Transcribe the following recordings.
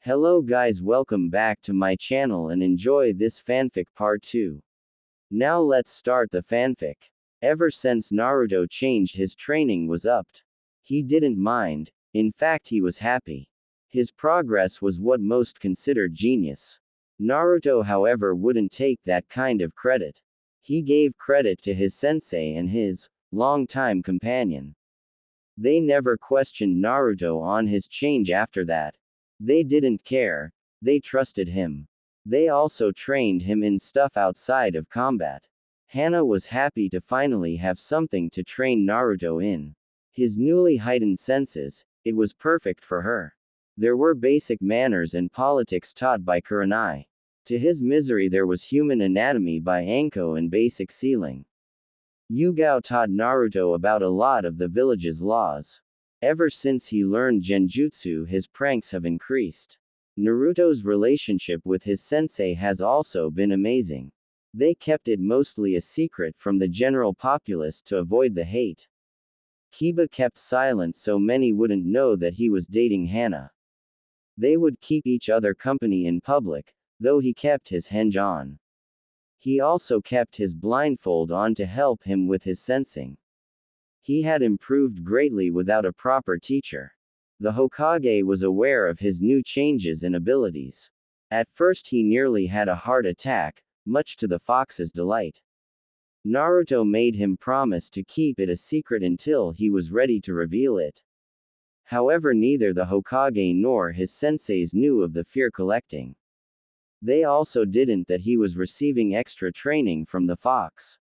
Hello guys, welcome back to my channel and enjoy this fanfic part 2. Now let's start the fanfic. Ever since Naruto changed his training was upped. He didn't mind, in fact he was happy. His progress was what most considered genius. Naruto however wouldn't take that kind of credit. He gave credit to his sensei and his longtime companion. They never questioned Naruto on his change after that. They didn't care, they trusted him. They also trained him in stuff outside of combat. Hana was happy to finally have something to train Naruto in. His newly heightened senses, it was perfect for her. There were basic manners and politics taught by Kurenai. To his misery there was human anatomy by Anko and basic sealing. Yugao taught Naruto about a lot of the village's laws. Ever since he learned genjutsu his pranks have increased. Naruto's relationship with his sensei has also been amazing. They kept it mostly a secret from the general populace to avoid the hate. Kiba kept silent so many wouldn't know that he was dating Hana. They would keep each other company in public, though he kept his henge on. He also kept his blindfold on to help him with his sensing. He had improved greatly without a proper teacher. The Hokage was aware of his new changes and abilities. At first he nearly had a heart attack, much to the fox's delight. Naruto made him promise to keep it a secret until he was ready to reveal it. However, neither the Hokage nor his senseis knew of the fear collecting. They also didn't that he was receiving extra training from the fox.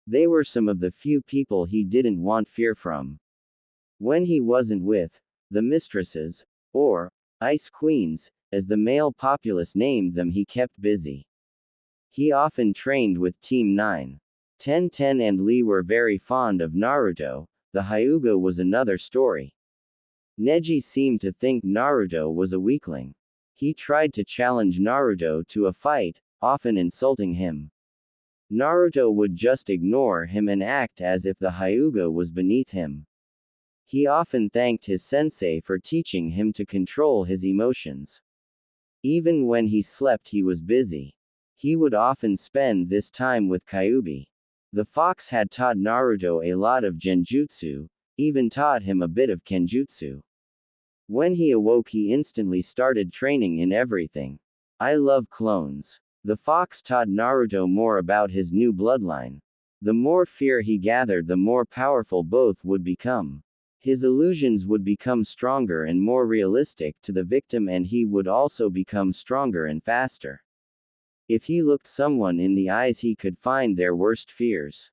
They were some of the few people he didn't want fear from. When he wasn't with the mistresses, or ice queens, as the male populace named them, he kept busy. He often trained with Team 9. Ten and Lee were very fond of Naruto. The Hyuga was another story. Neji seemed to think Naruto was a weakling. He tried to challenge Naruto to a fight, often insulting him. Naruto would just ignore him and act as if the Hyuga was beneath him. He often thanked his sensei for teaching him to control his emotions. Even when he slept he was busy. He would often spend this time with Kyuubi. The fox had taught Naruto a lot of genjutsu, even taught him a bit of kenjutsu. When he awoke he instantly started training in everything. I love clones. The fox taught Naruto more about his new bloodline. The more fear he gathered, the more powerful both would become. His illusions would become stronger and more realistic to the victim, and he would also become stronger and faster. If he looked someone in the eyes he could find their worst fears.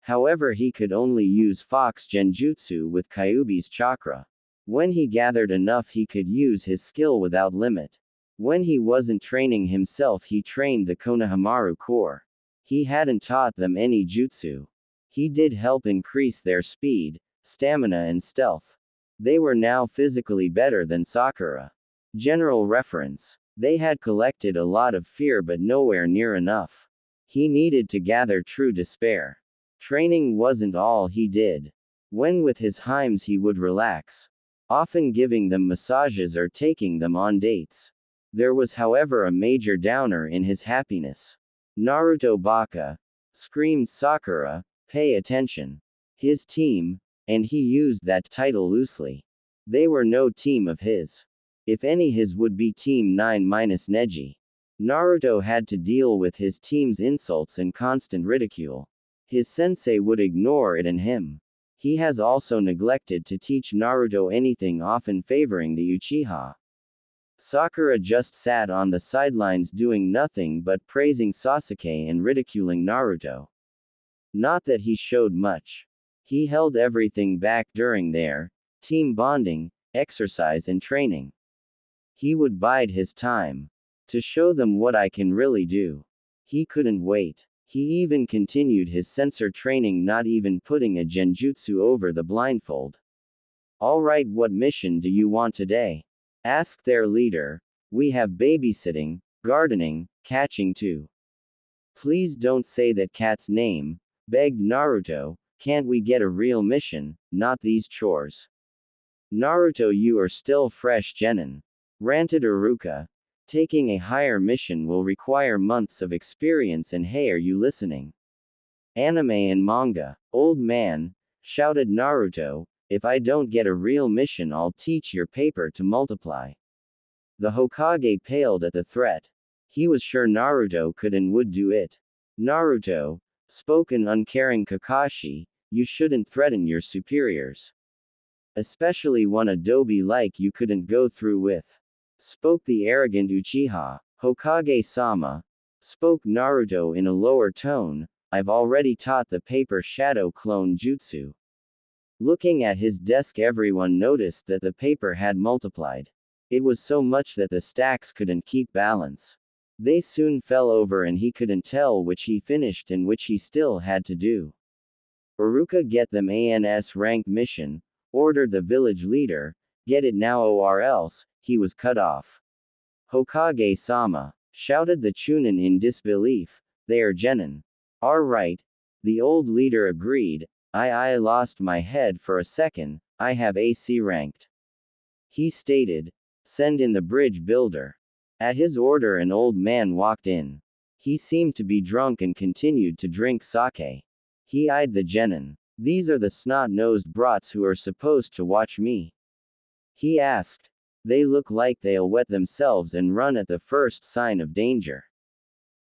However, he could only use fox genjutsu with Kyuubi's chakra. When he gathered enough he could use his skill without limit. When he wasn't training himself he trained the Konohamaru Corps. He hadn't taught them any jutsu. He did help increase their speed, stamina and stealth. They were now physically better than Sakura. General reference. They had collected a lot of fear but nowhere near enough. He needed to gather true despair. Training wasn't all he did. When with his Heims he would relax, often giving them massages or taking them on dates. There was however a major downer in his happiness. Naruto Baka, screamed Sakura, pay attention. His team, and he used that title loosely. They were no team of his. If any, his would be Team 9 minus Neji. Naruto had to deal with his team's insults and constant ridicule. His sensei would ignore it and him. He has also neglected to teach Naruto anything, often favoring the Uchiha. Sakura just sat on the sidelines doing nothing but praising Sasuke and ridiculing Naruto. Not that he showed much. He held everything back during their team bonding, exercise and training. He would bide his time to show them what I can really do. He couldn't wait. He even continued his sensor training, not even putting a genjutsu over the blindfold. Alright, what mission do you want today? Asked their leader. We have babysitting, gardening, catching too. Please don't say that cat's name, begged Naruto. Can't we get a real mission, not these chores? Naruto, you are still fresh genin. ranted Iruka. Taking a higher mission will require months of experience, and hey, are you listening? Anime and manga. Old man, shouted Naruto, if I don't get a real mission, I'll teach your paper to multiply. The Hokage paled at the threat. He was sure Naruto could and would do it. Naruto, spoke an uncaring Kakashi, you shouldn't threaten your superiors. Especially one adobe like you couldn't go through with. Spoke the arrogant Uchiha. Hokage-sama, spoke Naruto in a lower tone, I've already taught the paper shadow clone jutsu. Looking at his desk, everyone noticed that the paper had multiplied. It was so much that the stacks couldn't keep balance. They soon fell over and he couldn't tell which he finished and which he still had to do. Iruka, get them ANS rank mission, ordered the village leader, get it now or else, he was cut off. Hokage-sama, shouted the Chunin in disbelief, they are genin. Right. The old leader agreed, I lost my head for a second, I have AC ranked. He stated, send in the bridge builder. At his order an old man walked in. He seemed to be drunk and continued to drink sake. He eyed the genin. These are the snot-nosed brats who are supposed to watch me. He asked. They look like they'll wet themselves and run at the first sign of danger.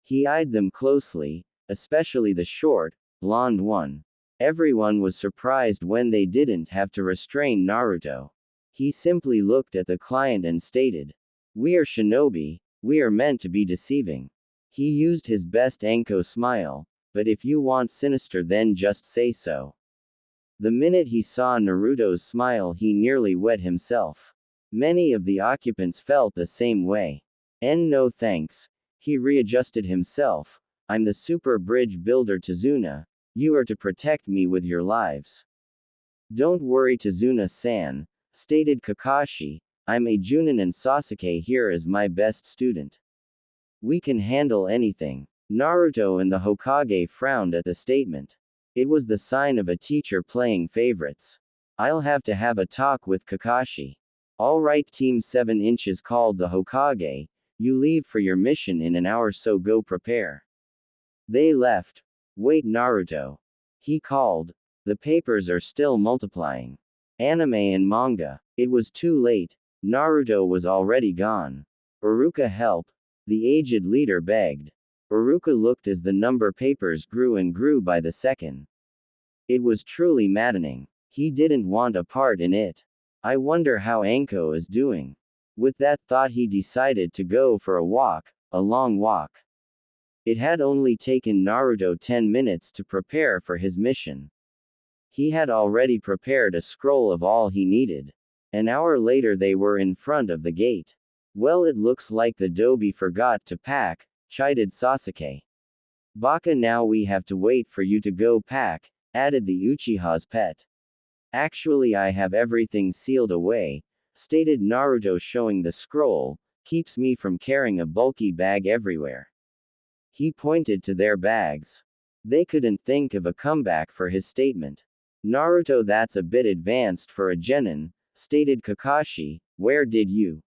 He eyed them closely, especially the short, blonde one. Everyone was surprised when they didn't have to restrain Naruto. He simply looked at the client and stated, we are shinobi, we are meant to be deceiving. He used his best Anko smile, but if you want sinister then just say so. The minute he saw Naruto's smile he nearly wet himself. Many of the occupants felt the same way. No thanks. He readjusted himself. I'm the super bridge builder Tsunade. You are to protect me with your lives. Don't worry Tsunade-san, stated Kakashi, I'm a Junin and Sasuke here is my best student. We can handle anything. Naruto and the Hokage frowned at the statement. It was the sign of a teacher playing favorites. I'll have to have a talk with Kakashi. Alright Team 7 inches, called the Hokage, you leave for your mission in an hour, so go prepare. They left. Wait Naruto. He called. The papers are still multiplying. Anime and manga. It was too late. Naruto was already gone. Iruka, help. The aged leader begged. Iruka looked as the number papers grew and grew by the second. It was truly maddening. He didn't want a part in it. I wonder how Anko is doing. With that thought he decided to go for a walk, a long walk. It had only taken Naruto 10 minutes to prepare for his mission. He had already prepared a scroll of all he needed. An hour later they were in front of the gate. Well, it looks like the Dobi forgot to pack, chided Sasuke. Baka, now we have to wait for you to go pack, added the Uchiha's pet. Actually I have everything sealed away, stated Naruto, showing the scroll, keeps me from carrying a bulky bag everywhere. He pointed to their bags. They couldn't think of a comeback for his statement. Naruto, that's a bit advanced for a genin, stated Kakashi, where did you?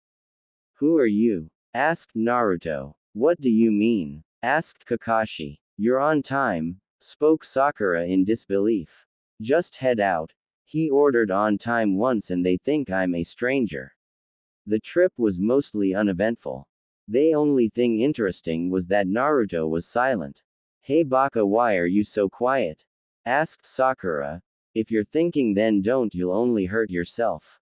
Who are you? Asked Naruto. What do you mean? Asked Kakashi. You're on time, spoke Sakura in disbelief. Just head out. He ordered on time once and they think I'm a stranger. The trip was mostly uneventful. The only thing interesting was that Naruto was silent. Hey Baka, why are you so quiet? Asked Sakura. If you're thinking then don't, you'll only hurt yourself.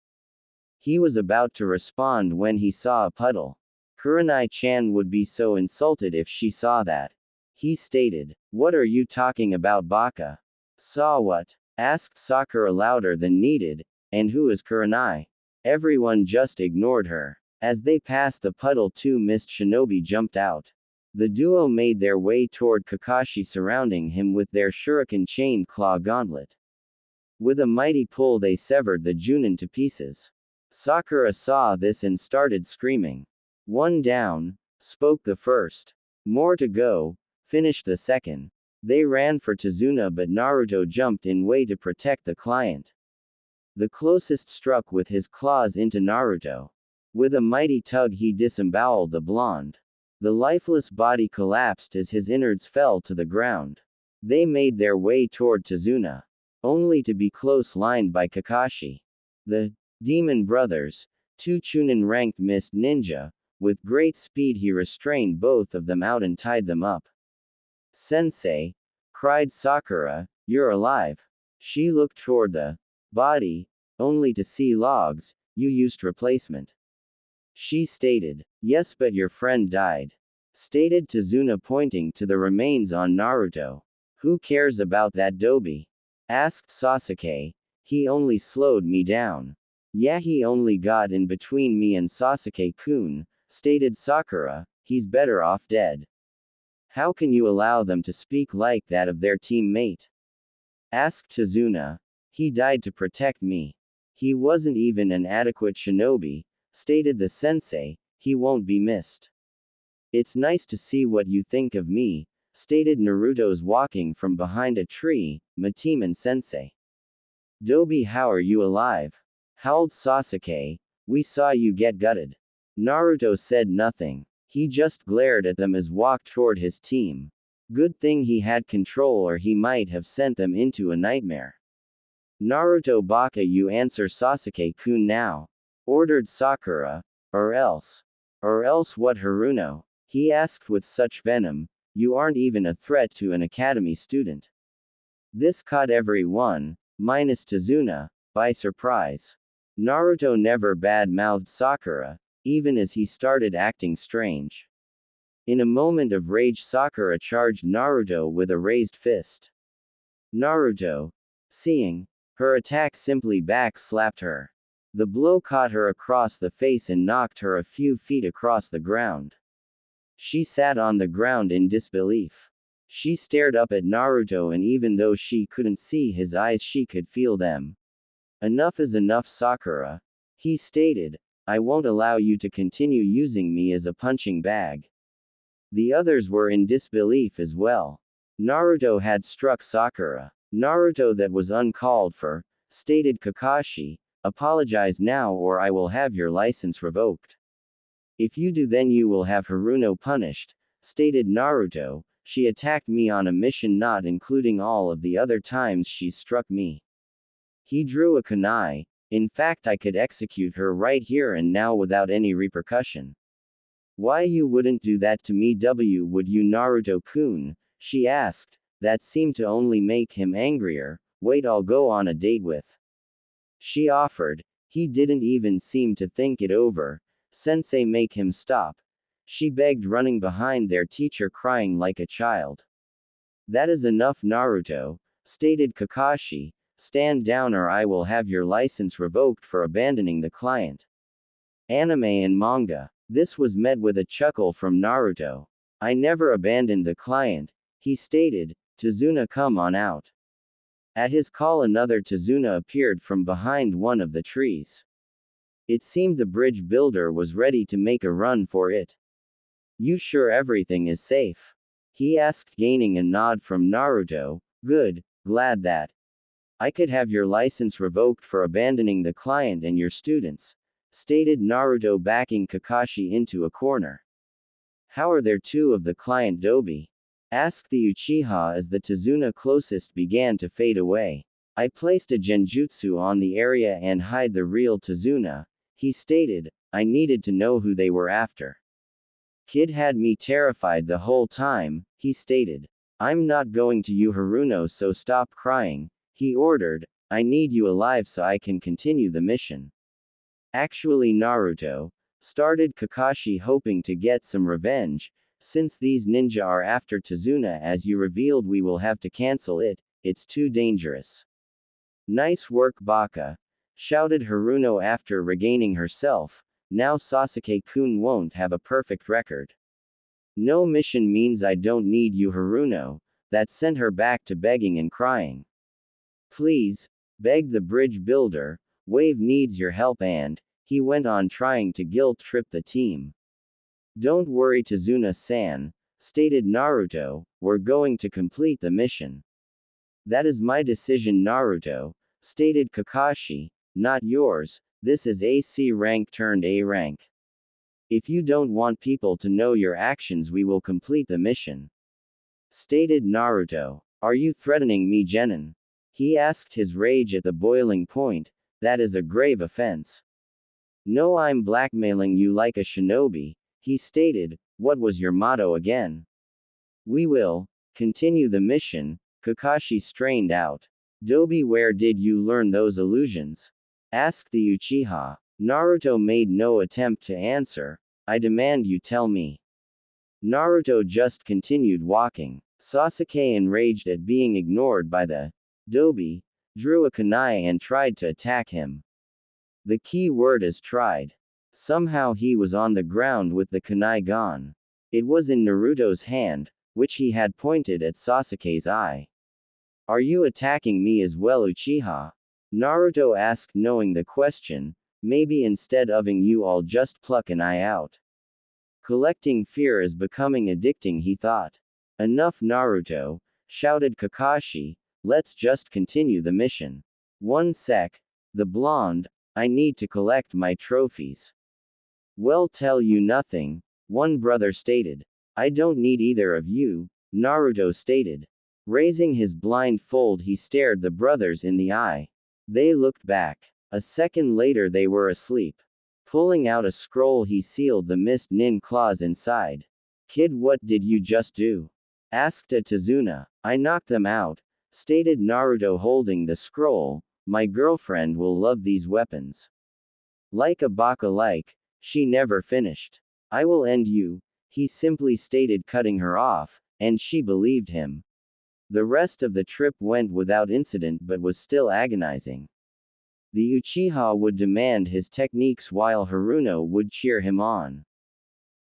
He was about to respond when he saw a puddle. Kurenai-chan would be so insulted if she saw that. He stated, what are you talking about Baka? Saw what? Asked Sakura louder than needed, and who is Kurenai? Everyone just ignored her. As they passed the puddle, two mist shinobi jumped out. The duo made their way toward Kakashi, surrounding him with their shuriken chain claw gauntlet. With a mighty pull they severed the Junin to pieces. Sakura saw this and started screaming. One down, spoke the first. More to go, finished the second. They ran for Tsunade but Naruto jumped in way to protect the client. The closest struck with his claws into Naruto. With a mighty tug he disemboweled the blonde. The lifeless body collapsed as his innards fell to the ground. They made their way toward Tazuna, only to be close-lined by Kakashi. The Demon Brothers, two Chunin-ranked mist ninja, with great speed he restrained both of them out and tied them up. "Sensei!" cried Sakura, "you're alive." She looked toward the body, only to see logs. "You used replacement," she stated. "Yes, but your friend died," stated Tazuna, pointing to the remains on Naruto. "Who cares about that doby?" asked Sasuke. "He only slowed me down." "Yeah, he only got in between me and Sasuke-kun," stated Sakura. "He's better off dead." "How can you allow them to speak like that of their teammate?" asked Tazuna. "He died to protect me. He wasn't even an adequate shinobi," stated the sensei. "He won't be missed." "It's nice to see what you think of me," stated Naruto's walking from behind a tree. "Matiman sensei." "Doby, how are you alive?" howled Sasuke. "We saw you get gutted." Naruto said nothing. He just glared at them as walked toward his team. Good thing he had control, or he might have sent them into a nightmare. "Naruto Baka, you answer Sasuke-kun now," ordered Sakura. Or else what, Haruno?" he asked with such venom. "You aren't even a threat to an academy student." This caught everyone, minus Tazuna, by surprise. Naruto never bad-mouthed Sakura, even as he started acting strange. In a moment of rage, Sakura charged Naruto with a raised fist. Naruto, seeing her attack, simply back-slapped her. The blow caught her across the face and knocked her a few feet across the ground. She sat on the ground in disbelief. She stared up at Naruto, and even though she couldn't see his eyes, she could feel them. "Enough is enough, Sakura," he stated. "I won't allow you to continue using me as a punching bag." The others were in disbelief as well. Naruto had struck Sakura. "Naruto, that was uncalled for," stated Kakashi. "Apologize now or I will have your license revoked." "If you do, then you will have Haruno punished," stated Naruto. "She attacked me on a mission, not including all of the other times she struck me." He drew a kunai. "In fact, I could execute her right here and now without any repercussion." "Why you wouldn't do that to me, would you, Naruto-kun?" she asked. That seemed to only make him angrier. "Wait, I'll go on a date with," she offered. He didn't even seem to think it over. "Sensei, make him stop," she begged, running behind their teacher crying like a child. "That is enough, Naruto," stated Kakashi. "Stand down or I will have your license revoked for abandoning the client." Anime and manga. This was met with a chuckle from Naruto. "I never abandoned the client," he stated. "Tazuna, come on out." At his call, another Tazuna appeared from behind one of the trees. It seemed the bridge builder was ready to make a run for it. "You sure everything is safe?" he asked, gaining a nod from Naruto. "Good, glad that. I could have your license revoked for abandoning the client and your students," stated Naruto, backing Kakashi into a corner. "How are there two of the client, Doby?" asked the Uchiha as the Tazuna closest began to fade away. "I placed a genjutsu on the area and hide the real Tazuna," he stated. "I needed to know who they were after. Kid had me terrified the whole time," he stated. "I'm not going to you, Haruno, so stop crying," he ordered. "I need you alive so I can continue the mission." "Actually, Naruto," started Kakashi, hoping to get some revenge. "Since these ninja are after Tazuna as you revealed, we will have to cancel it. It's too dangerous." "Nice work, Baka," shouted Haruno after regaining herself. "Now Sasuke-kun won't have a perfect record." "No mission means I don't need you, Haruno." That sent her back to begging and crying. "Please," begged the bridge builder. "Wave needs your help," and he went on trying to guilt-trip the team. "Don't worry, Tazuna-san," stated Naruto. "We're going to complete the mission." "That is my decision, Naruto," stated Kakashi. "Not yours," This is a C rank turned A rank. If you don't want people to know your actions, we will complete the mission. Stated Naruto. Are you threatening me, Genin? He asked, his rage at the boiling point. That is a grave offense. No, I'm blackmailing you like a shinobi, he stated. What was your motto again? We will continue the mission. Kakashi strained out. Dobi, where did you learn those illusions? Asked the Uchiha. Naruto made no attempt to answer. I demand you tell me. Naruto just continued walking. Sasuke, enraged at being ignored by the Dobi, drew a kunai and tried to attack him. The key word is tried. Somehow he was on the ground with the kunai gone. It was in Naruto's hand, which he had pointed at Sasuke's eye. Are you attacking me as well, Uchiha? Naruto asked, knowing the question. Maybe instead of you, I'll just pluck an eye out. Collecting fear is becoming addicting, he thought. Enough, Naruto, shouted Kakashi. Let's just continue the mission. One sec. The blonde. I need to collect my trophies. Well, tell you nothing, one brother stated. I don't need either of you, Naruto stated. Raising his blindfold, he stared the brothers in the eye. They looked back. A second later, they were asleep. Pulling out a scroll, he sealed the mist nin claws inside. Kid, what did you just do? Asked a Tazuna. I knocked them out, stated Naruto, holding the scroll. My girlfriend will love these weapons. Like a baka, she never finished. I will end you, he simply stated, cutting her off, and she believed him. The rest of the trip went without incident but was still agonizing. The Uchiha would demand his techniques while Haruno would cheer him on.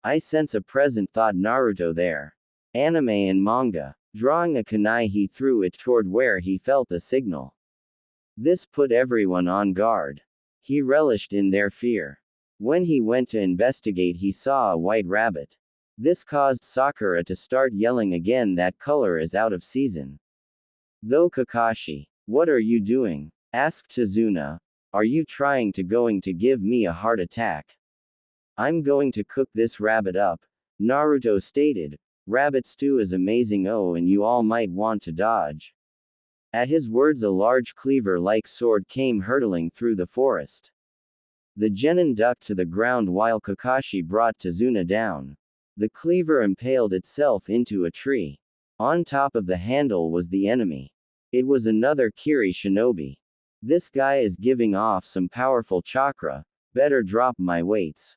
I sense a present, thought Naruto there. Anime and manga. Drawing a kunai, he threw it toward where he felt the signal. This put everyone on guard. He relished in their fear. When he went to investigate, he saw a white rabbit. This caused Sakura to start yelling again, that color is out of season. Though Kakashi, what are you doing? Asked Tazuna. Are you going to give me a heart attack? I'm going to cook this rabbit up, Naruto stated. Rabbit stew is amazing, oh, and you all might want to dodge. At his words, a large cleaver-like sword came hurtling through the forest. The genin ducked to the ground while Kakashi brought Tazuna down. The cleaver impaled itself into a tree. On top of the handle was the enemy. It was another Kiri shinobi. This guy is giving off some powerful chakra, better drop my weights.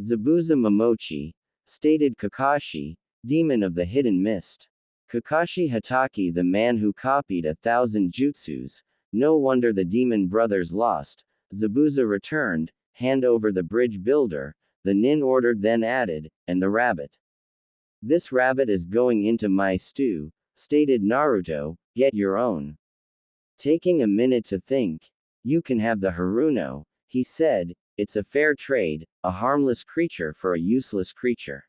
Zabuza Momochi, stated Kakashi, demon of the hidden mist. Kakashi Hatake, the man who copied 1,000 jutsus. No wonder the demon brothers lost. Zabuza returned, hand over the bridge builder, the nin ordered, then added, and the rabbit. This rabbit is going into my stew, stated Naruto, get your own. Taking a minute to think. You can have the Haruno, he said, it's a fair trade, a harmless creature for a useless creature.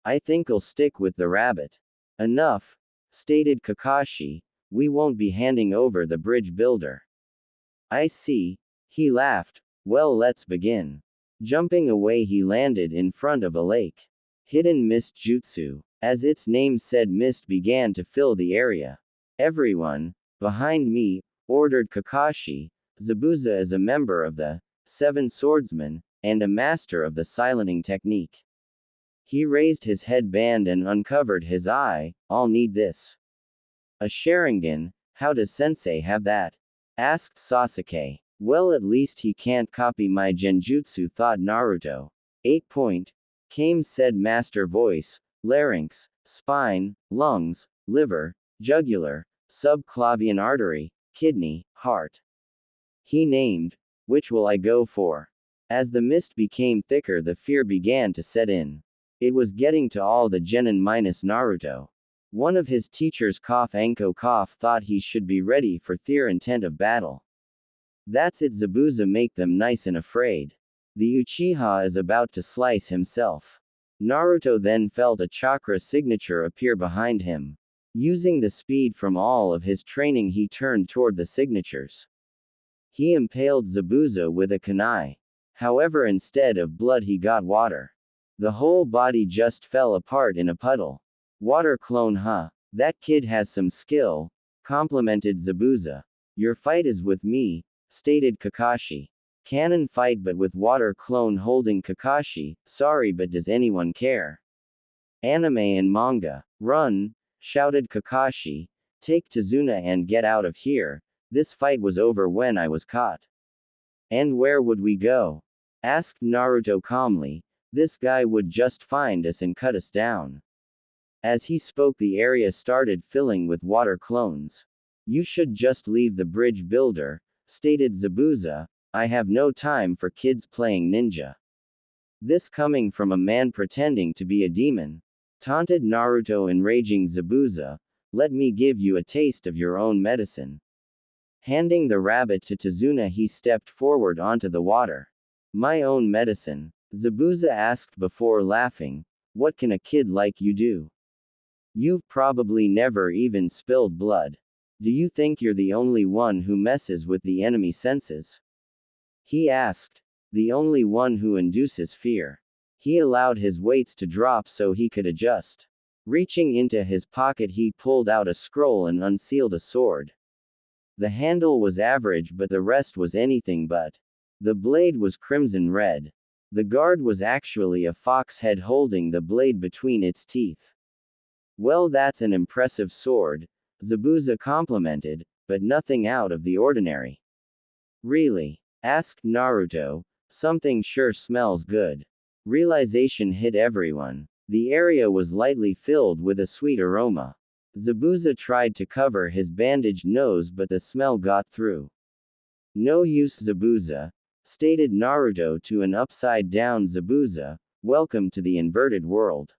I think I'll stick with the rabbit. Enough, stated Kakashi, we won't be handing over the bridge builder. I see, he laughed, well, let's begin. Jumping away, he landed in front of a lake. Hidden mist jutsu. As its name said, mist began to fill the area. Everyone, behind me, ordered Kakashi. Zabuza is a member of the Seven Swordsmen, and a master of the silencing technique. He raised his headband and uncovered his eye. I'll need this. A Sharingan, how does Sensei have that? Asked Sasuke. Well, at least he can't copy my genjutsu, thought Naruto. 8 point. Came said master voice, larynx, spine, lungs, liver, jugular, subclavian artery, kidney, heart. He named. Which will I go for? As the mist became thicker, the fear began to set in. It was getting to all the genin minus Naruto. One of his teachers, Anko, thought he should be ready for their intent of battle. That's it, Zabuza, make them nice and afraid. The Uchiha is about to slice himself. Naruto then felt a chakra signature appear behind him. Using the speed from all of his training, he turned toward the signatures. He impaled Zabuza with a kunai. However, instead of blood he got water. The whole body just fell apart in a puddle. Water clone, huh? That kid has some skill, complimented Zabuza. Your fight is with me, stated Kakashi. Canon fight but with water clone holding Kakashi, sorry but does anyone care? Anime and manga. Run, shouted Kakashi. Take Tsunade and get out of here. This fight was over when I was caught. And where would we go? Asked Naruto calmly. This guy would just find us and cut us down. As he spoke, the area started filling with water clones. You should just leave the bridge builder, stated Zabuza. I have no time for kids playing ninja. This coming from a man pretending to be a demon. Taunted Naruto, enraging Zabuza. Let me give you a taste of your own medicine. Handing the rabbit to Tsunade, he stepped forward onto the water. My own medicine? Zabuza asked before laughing. What can a kid like you do? You've probably never even spilled blood. Do you think you're the only one who messes with the enemy senses? He asked. The only one who induces fear. He allowed his weights to drop so he could adjust. Reaching into his pocket, he pulled out a scroll and unsealed a sword. The handle was average, but the rest was anything but. The blade was crimson red. The guard was actually a fox head holding the blade between its teeth. Well, that's an impressive sword, Zabuza complimented, but nothing out of the ordinary. Really? Asked Naruto. Something sure smells good. Realization hit everyone. The area was lightly filled with a sweet aroma. Zabuza tried to cover his bandaged nose, but the smell got through. No use, Zabuza, stated Naruto to an upside-down Zabuza. Welcome to the inverted world.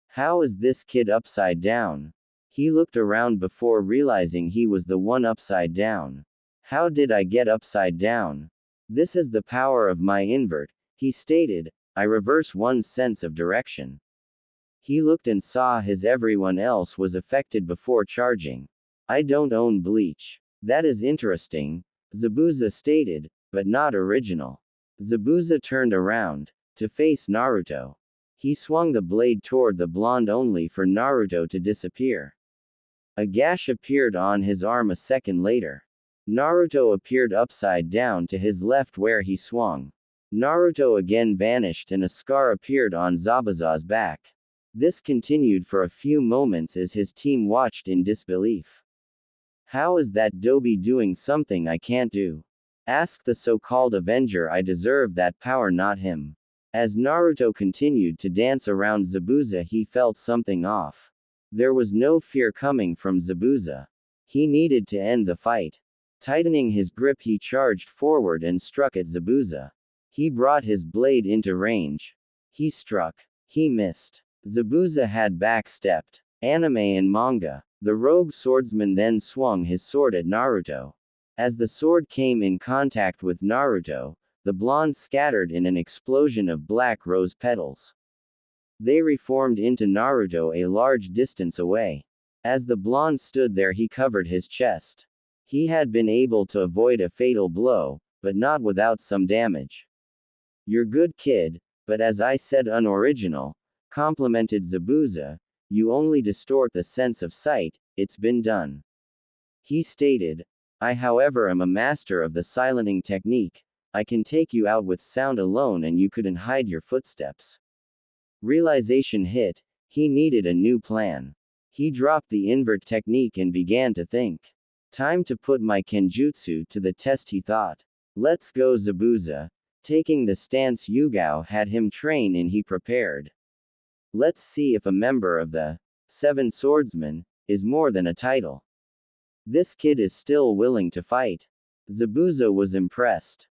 How is this kid upside down? He looked around before realizing he was the one upside down. How did I get upside down? This is the power of my invert, he stated. I reverse one's sense of direction. He looked and saw his everyone else was affected before charging. I don't own bleach. That is interesting, Zabuza stated, but not original. Zabuza turned around to face Naruto. He swung the blade toward the blonde only for Naruto to disappear. A gash appeared on his arm a second later. Naruto appeared upside down to his left where he swung. Naruto again vanished and a scar appeared on Zabuza's back. This continued for a few moments as his team watched in disbelief. How is that Dobi doing something I can't do? Asked the so-called Avenger. I deserve that power, not him. As Naruto continued to dance around Zabuza, he felt something off. There was no fear coming from Zabuza. He needed to end the fight. Tightening his grip, he charged forward and struck at Zabuza. He brought his blade into range. He struck. He missed. Zabuza had backstepped. Anime and manga. The rogue swordsman then swung his sword at Naruto. As the sword came in contact with Naruto, the blonde scattered in an explosion of black rose petals. They reformed into Naruto a large distance away. As the blonde stood there, he covered his chest. He had been able to avoid a fatal blow, but not without some damage. You're good, kid, but as I said, unoriginal, complimented Zabuza. You only distort the sense of sight, it's been done. He stated. I, however, am a master of the silencing technique. I can take you out with sound alone and you couldn't hide your footsteps. Realization hit. He needed a new plan. He dropped the invert technique and began to think. Time to put my kenjutsu to the test, he thought. Let's go, Zabuza. Taking the stance Yugao had him train in, he prepared. Let's see if a member of the Seven Swordsmen is more than a title. This kid is still willing to fight. Zabuza was impressed.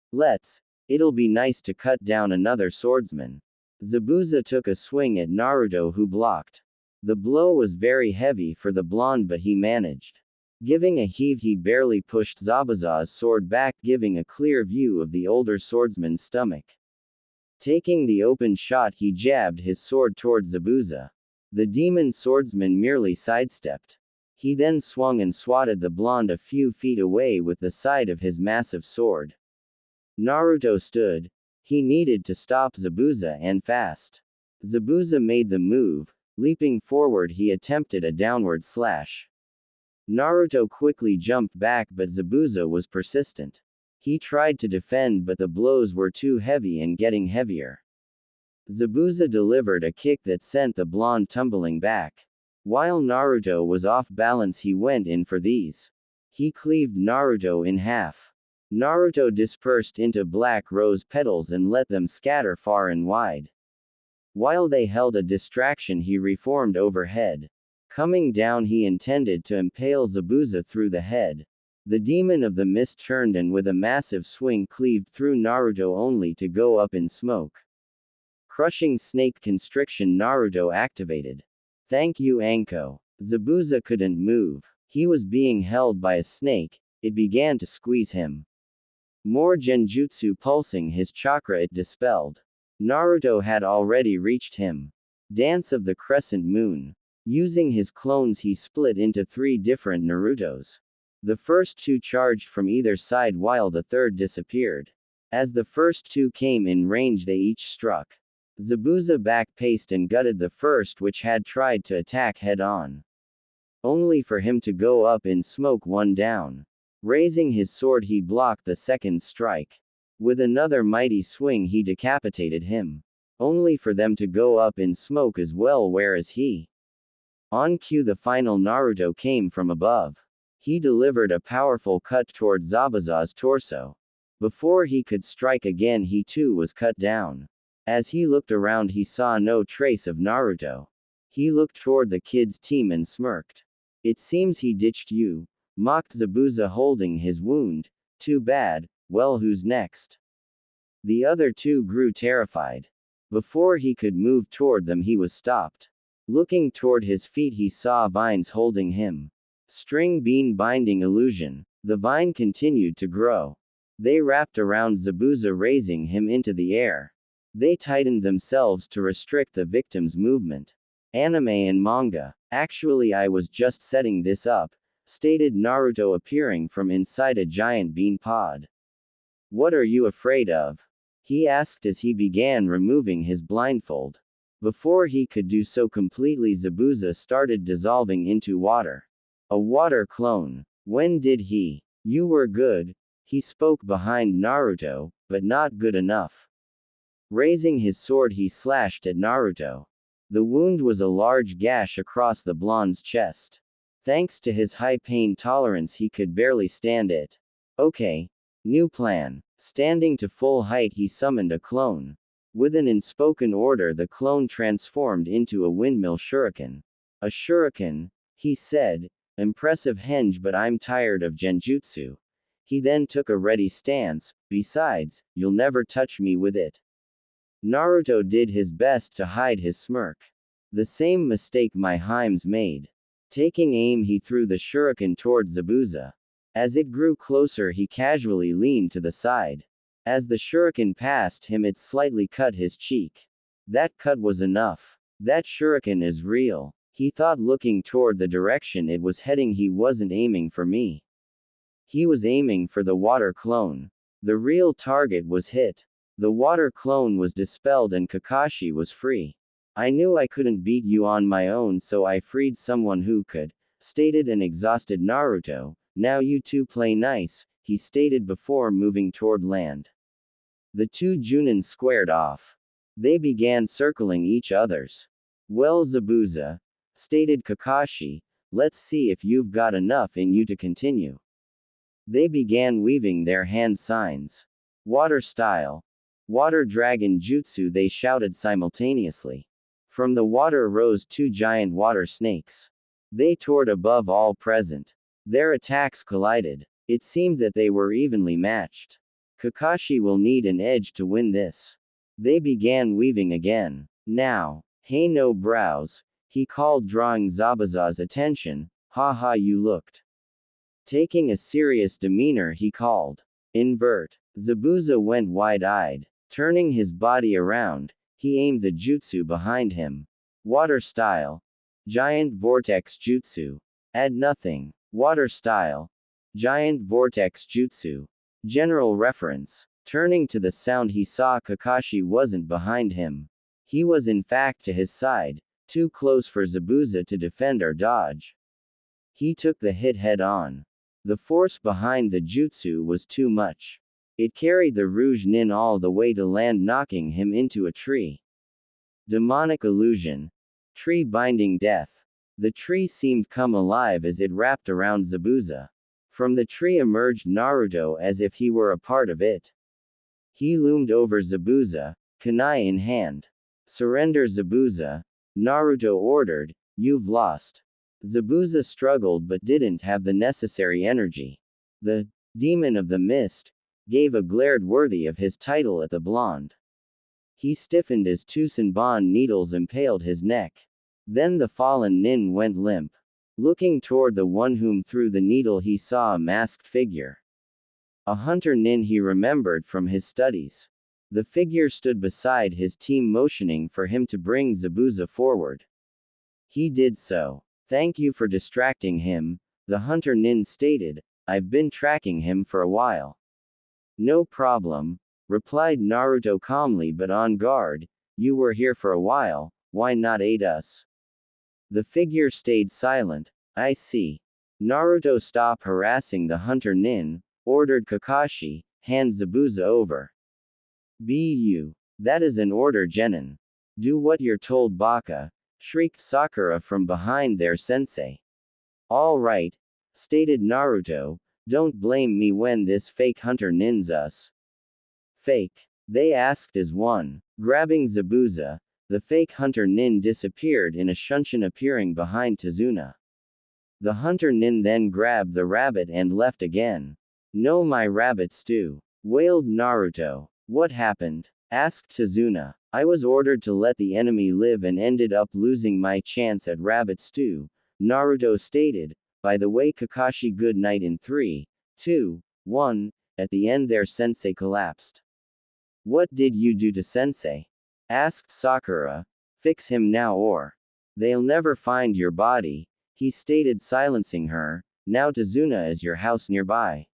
It'll be nice to cut down another swordsman. Zabuza took a swing at Naruto, who blocked. The blow was very heavy for the blonde, but he managed. Giving a heave, he barely pushed Zabuza's sword back, giving a clear view of the older swordsman's stomach. Taking the open shot, he jabbed his sword toward Zabuza. The demon swordsman merely sidestepped. He then swung and swatted the blonde a few feet away with the side of his massive sword. Naruto stood. He needed to stop Zabuza and fast. Zabuza made the move. Leaping forward, he attempted a downward slash. Naruto quickly jumped back, but Zabuza was persistent. He tried to defend, but the blows were too heavy and getting heavier. Zabuza delivered a kick that sent the blonde tumbling back. While Naruto was off balance, he went in for these. He cleaved Naruto in half. Naruto dispersed into black rose petals and let them scatter far and wide. While they held a distraction, he reformed overhead. Coming down, he intended to impale Zabuza through the head. The demon of the mist turned and with a massive swing cleaved through Naruto only to go up in smoke. Crushing snake constriction, Naruto activated. Thank you, Anko. Zabuza couldn't move. He was being held by a snake. It began to squeeze him. More genjutsu pulsing his chakra, it dispelled. Naruto had already reached him. Dance of the Crescent Moon. Using his clones, he split into 3 different Narutos. The first 2 charged from either side while the third disappeared. As the first 2 came in range, they each struck. Zabuza back-paced and gutted the first, which had tried to attack head-on. Only for him to go up in smoke, 1 down. Raising his sword, he blocked the second strike. With another mighty swing, he decapitated him. Only for them to go up in smoke as well, whereas he. On cue, the final Naruto came from above. He delivered a powerful cut toward Zabuza's torso. Before he could strike again, he too was cut down. As he looked around, he saw no trace of Naruto. He looked toward the kid's team and smirked. It seems he ditched you, mocked Zabuza, holding his wound. Too bad. Well, who's next? The other 2 grew terrified. Before he could move toward them, he was stopped. Looking toward his feet, he saw vines holding him. String bean binding illusion. The vine continued to grow. They wrapped around Zabuza, raising him into the air. They tightened themselves to restrict the victim's movement. Anime and manga. Actually, I was just setting this up, stated Naruto, appearing from inside a giant bean pod. What are you afraid of? He asked as he began removing his blindfold. Before he could do so completely, Zabuza started dissolving into water. A water clone. When did he? You were good. He spoke behind Naruto, but not good enough. Raising his sword, he slashed at Naruto. The wound was a large gash across the blonde's chest. Thanks to his high pain tolerance, he could barely stand it. Okay. New plan. Standing to full height, he summoned a clone. With an unspoken order, the clone transformed into a windmill shuriken. A shuriken, he said. Impressive henge, but I'm tired of genjutsu. He then took a ready stance. Besides, you'll never touch me with it. Naruto did his best to hide his smirk. The same mistake my Himes made. Taking aim, he threw the shuriken toward Zabuza. As it grew closer, he casually leaned to the side. As the shuriken passed him, it slightly cut his cheek. That cut was enough. That shuriken is real, he thought, looking toward the direction it was heading. He wasn't aiming for me. He was aiming for the water clone. The real target was hit. The water clone was dispelled and Kakashi was free. I knew I couldn't beat you on my own, so I freed someone who could, stated an exhausted Naruto. Now you 2 play nice, he stated before moving toward land. The 2 Junin squared off. They began circling each other's. Well, Zabuza, stated Kakashi, let's see if you've got enough in you to continue. They began weaving their hand signs. Water style. Water dragon jutsu, they shouted simultaneously. From the water rose 2 giant water snakes. They towed above all present. Their attacks collided. It seemed that they were evenly matched. Kakashi will need an edge to win this. They began weaving again. Now, hey, no brows, he called, drawing Zabuza's attention. Haha, you looked. Taking a serious demeanor, he called. Invert. Zabuza went wide-eyed. Turning his body around, he aimed the jutsu behind him. Water style. Giant vortex jutsu. Add nothing. Water style. Giant vortex jutsu. General reference. Turning to the sound, he saw Kakashi wasn't behind him. He was in fact to his side, too close for Zabuza to defend or dodge. He took the hit head on. The force behind the jutsu was too much. It carried the Rouge Nin all the way to land, knocking him into a tree. Demonic illusion. Tree binding death. The tree seemed come alive as it wrapped around Zabuza. From the tree emerged Naruto as if he were a part of it. He loomed over Zabuza, kunai in hand. Surrender Zabuza, Naruto ordered, you've lost. Zabuza struggled but didn't have the necessary energy. The demon of the mist gave a glare worthy of his title at the blonde. He stiffened as two Senbon needles impaled his neck. Then the fallen nin went limp. Looking toward the one whom threw the needle, he saw a masked figure. A hunter nin he remembered from his studies. The figure stood beside his team, motioning for him to bring Zabuza forward. He did so. Thank you for distracting him, the hunter nin stated. I've been tracking him for a while. No problem, replied Naruto calmly but on guard. You were here for a while, why not aid us? The figure stayed silent. I see. Naruto, stop harassing the hunter nin, ordered Kakashi, hand Zabuza over. Bu. That is an order, Genin. Do what you're told, Baka, shrieked Sakura from behind their sensei. All right, stated Naruto, don't blame me when this fake hunter nins us. Fake? They asked as one. Grabbing Zabuza, the fake hunter nin disappeared in a shunshin, appearing behind Tazuna. The hunter nin then grabbed the rabbit and left again. No, my rabbit stew, wailed Naruto. What happened? Asked Tazuna. I was ordered to let the enemy live and ended up losing my chance at rabbit stew, Naruto stated. By the way, Kakashi, good night. In 3, 2, 1, at the end their sensei collapsed. What did you do to sensei? Asked Sakura. Fix him now or they'll never find your body, he stated, silencing her. Now Tazuna is your house nearby.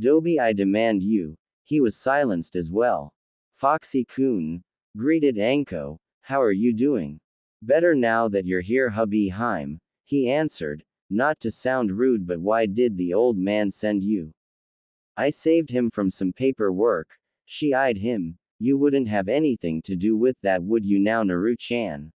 Dobi, I demand you. He was silenced as well. Foxy-kun, greeted Anko, how are you doing? Better now that you're here, hubby Haim, he answered, not to sound rude, but why did the old man send you? I saved him from some paperwork. She eyed him. You wouldn't have anything to do with that, would you now, Naru-chan?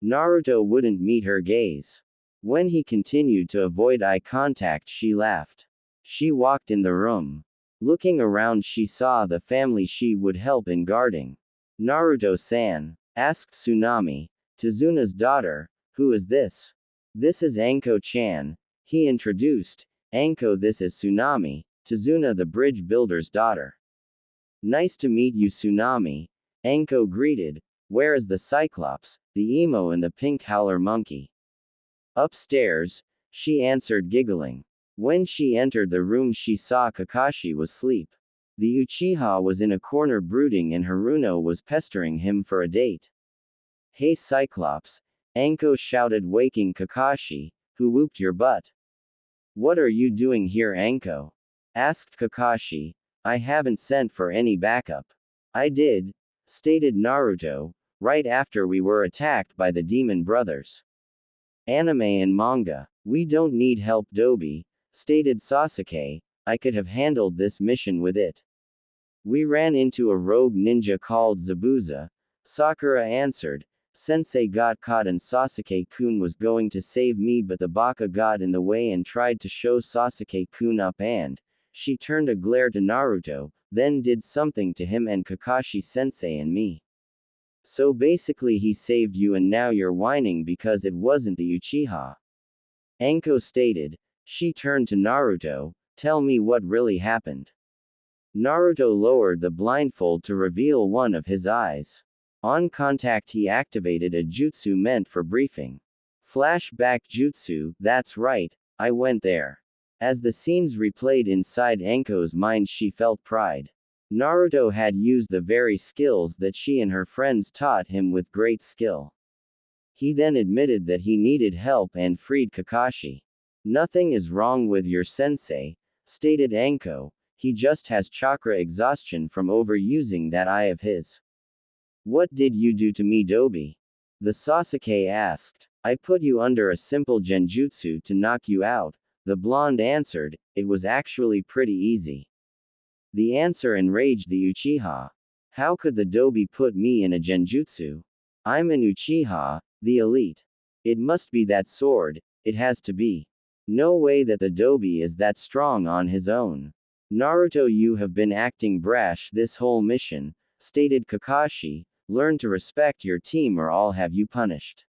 Naruto wouldn't meet her gaze. When he continued to avoid eye contact, she laughed. She walked in the room. Looking around, she saw the family she would help in guarding. Naruto-san, asked Tsunami, Tazuna's daughter. Who is this? This is Anko-chan, he introduced. Anko, this is Tsunami, Tazuna the bridge builder's daughter. Nice to meet you, Tsunami, Anko greeted. Where is the Cyclops, the emo and the pink howler monkey? Upstairs, she answered, giggling. When she entered the room, she saw Kakashi was asleep. The Uchiha was in a corner brooding and Haruno was pestering him for a date. Hey Cyclops, Anko shouted, waking Kakashi, who whooped your butt. What are you doing here, Anko? Asked Kakashi. I haven't sent for any backup. I did, stated Naruto, right after we were attacked by the demon brothers. Anime and manga. We don't need help, Dobi, stated Sasuke. I could have handled this mission with it. We ran into a rogue ninja called Zabuza, Sakura answered. Sensei got caught and Sasuke-kun was going to save me, but the baka got in the way and tried to show Sasuke-kun up, and she turned a glare to Naruto, then did something to him and Kakashi-sensei and me. So basically he saved you and now you're whining because it wasn't the Uchiha. Anko stated. She turned to Naruto, tell me what really happened. Naruto lowered the blindfold to reveal one of his eyes. On contact he activated a jutsu meant for briefing. Flashback jutsu, that's right, I went there. As the scenes replayed inside Anko's mind, she felt pride. Naruto had used the very skills that she and her friends taught him with great skill. He then admitted that he needed help and freed Kakashi. Nothing is wrong with your sensei, stated Anko, he just has chakra exhaustion from overusing that eye of his. What did you do to me, Dobi? The Sasuke asked. I put you under a simple genjutsu to knock you out, the blonde answered, it was actually pretty easy. The answer enraged the Uchiha. How could the Dobi put me in a genjutsu? I'm an Uchiha, the elite. It must be that sword, it has to be. No way that the Dobi is that strong on his own. Naruto, you have been acting brash this whole mission, stated Kakashi, learn to respect your team or I'll have you punished.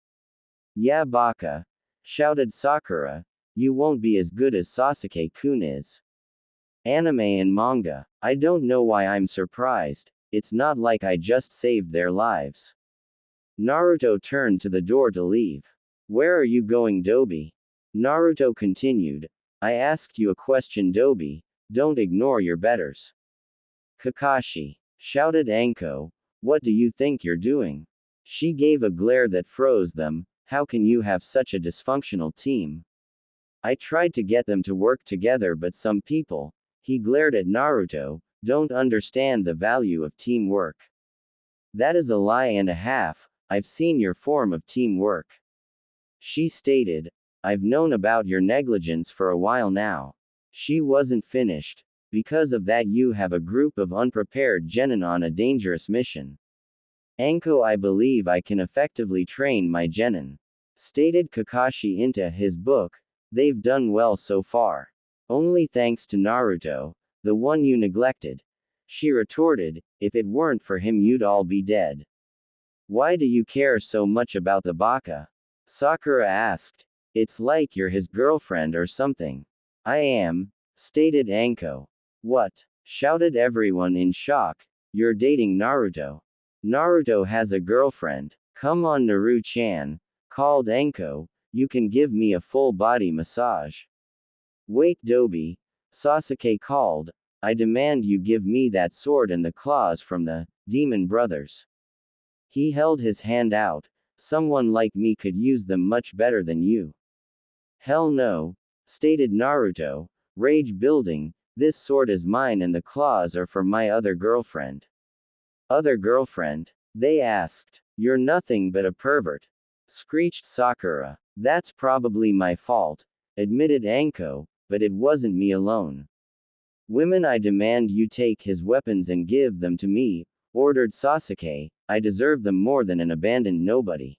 Yeah, baka, shouted Sakura, you won't be as good as Sasuke-kun is. Anime and manga, I don't know why I'm surprised, it's not like I just saved their lives. Naruto turned to the door to leave. Where are you going, Dobi? Naruto continued, I asked you a question, Dobi, don't ignore your betters. Kakashi, shouted Anko, what do you think you're doing? She gave a glare that froze them, how can you have such a dysfunctional team? I tried to get them to work together but some people, he glared at Naruto, don't understand the value of teamwork. That is a lie and a half, I've seen your form of teamwork. She stated, I've known about your negligence for a while now. She wasn't finished. Because of that you have a group of unprepared genin on a dangerous mission. Anko, I believe I can effectively train my genin. Stated Kakashi into his book, they've done well so far. Only thanks to Naruto, the one you neglected. She retorted, if it weren't for him you'd all be dead. Why do you care so much about the baka? Sakura asked. It's like you're his girlfriend or something. I am, stated Anko. What? Shouted everyone in shock. You're dating Naruto. Naruto has a girlfriend. Come on, Naru-chan, called Anko, you can give me a full body massage. Wait, Dobi, Sasuke called, I demand you give me that sword and the claws from the demon brothers. He held his hand out, someone like me could use them much better than you. Hell no, stated Naruto, rage building, this sword is mine and the claws are for my other girlfriend. Other girlfriend? They asked. You're nothing but a pervert. Screeched Sakura. That's probably my fault, admitted Anko, but it wasn't me alone. Women, I demand you take his weapons and give them to me, ordered Sasuke, I deserve them more than an abandoned nobody.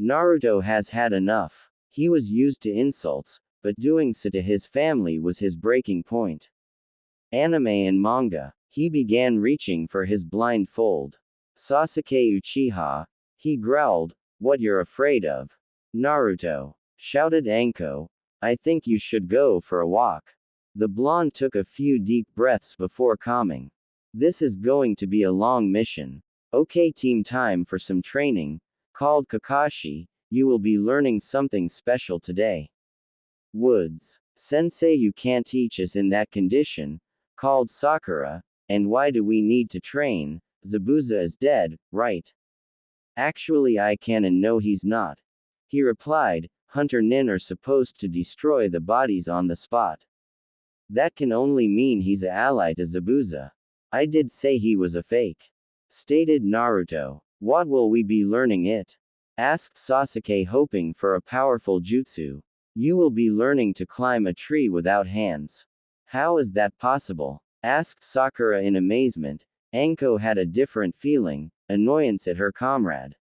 Naruto has had enough. He was used to insults, but doing so to his family was his breaking point. Anime and manga, he began reaching for his blindfold. Sasuke Uchiha, he growled, what you're afraid of? Naruto, shouted Anko, I think you should go for a walk. The blonde took a few deep breaths before calming. This is going to be a long mission. Okay, team, time for some training, called Kakashi, you will be learning something special today. Woods. Sensei, you can't teach us in that condition, called Sakura, and why do we need to train? Zabuza is dead, right? Actually, I can and no, he's not. He replied, Hunter Nin are supposed to destroy the bodies on the spot. That can only mean he's an ally to Zabuza. I did say he was a fake. Stated Naruto. What will we be learning it? Asked Sasuke, hoping for a powerful jutsu. You will be learning to climb a tree without hands. How is that possible? Asked Sakura in amazement. Anko had a different feeling, annoyance at her comrade.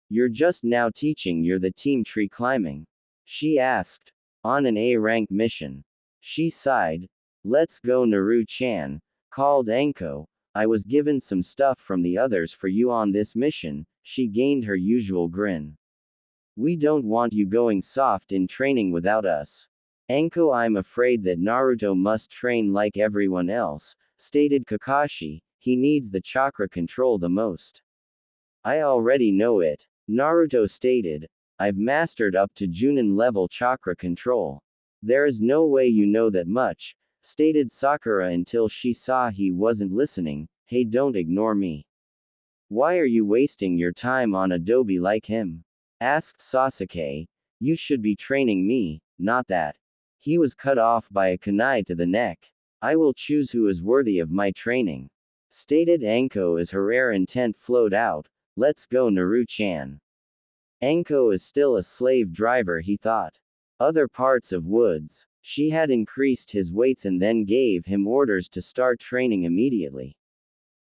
You're just now teaching you're the team tree climbing? She asked. On an A-rank mission. She sighed. Let's go, Naru-chan, called Anko. I was given some stuff from the others for you on this mission. She gained her usual grin. We don't want you going soft in training without us. Anko, I'm afraid that Naruto must train like everyone else, stated Kakashi, he needs the chakra control the most. I already know it, Naruto stated. I've mastered up to Junin level chakra control. There is no way you know that much, stated Sakura until she saw he wasn't listening. Hey, don't ignore me. Why are you wasting your time on a Dobi like him? asked Sasuke. You should be training me, not that. He was cut off by a kunai to the neck. I will choose who is worthy of my training, stated Anko as her rare intent flowed out. Let's go, Naru-chan. Anko is still a slave driver, he thought. Other parts of woods. She had increased his weights and then gave him orders to start training immediately.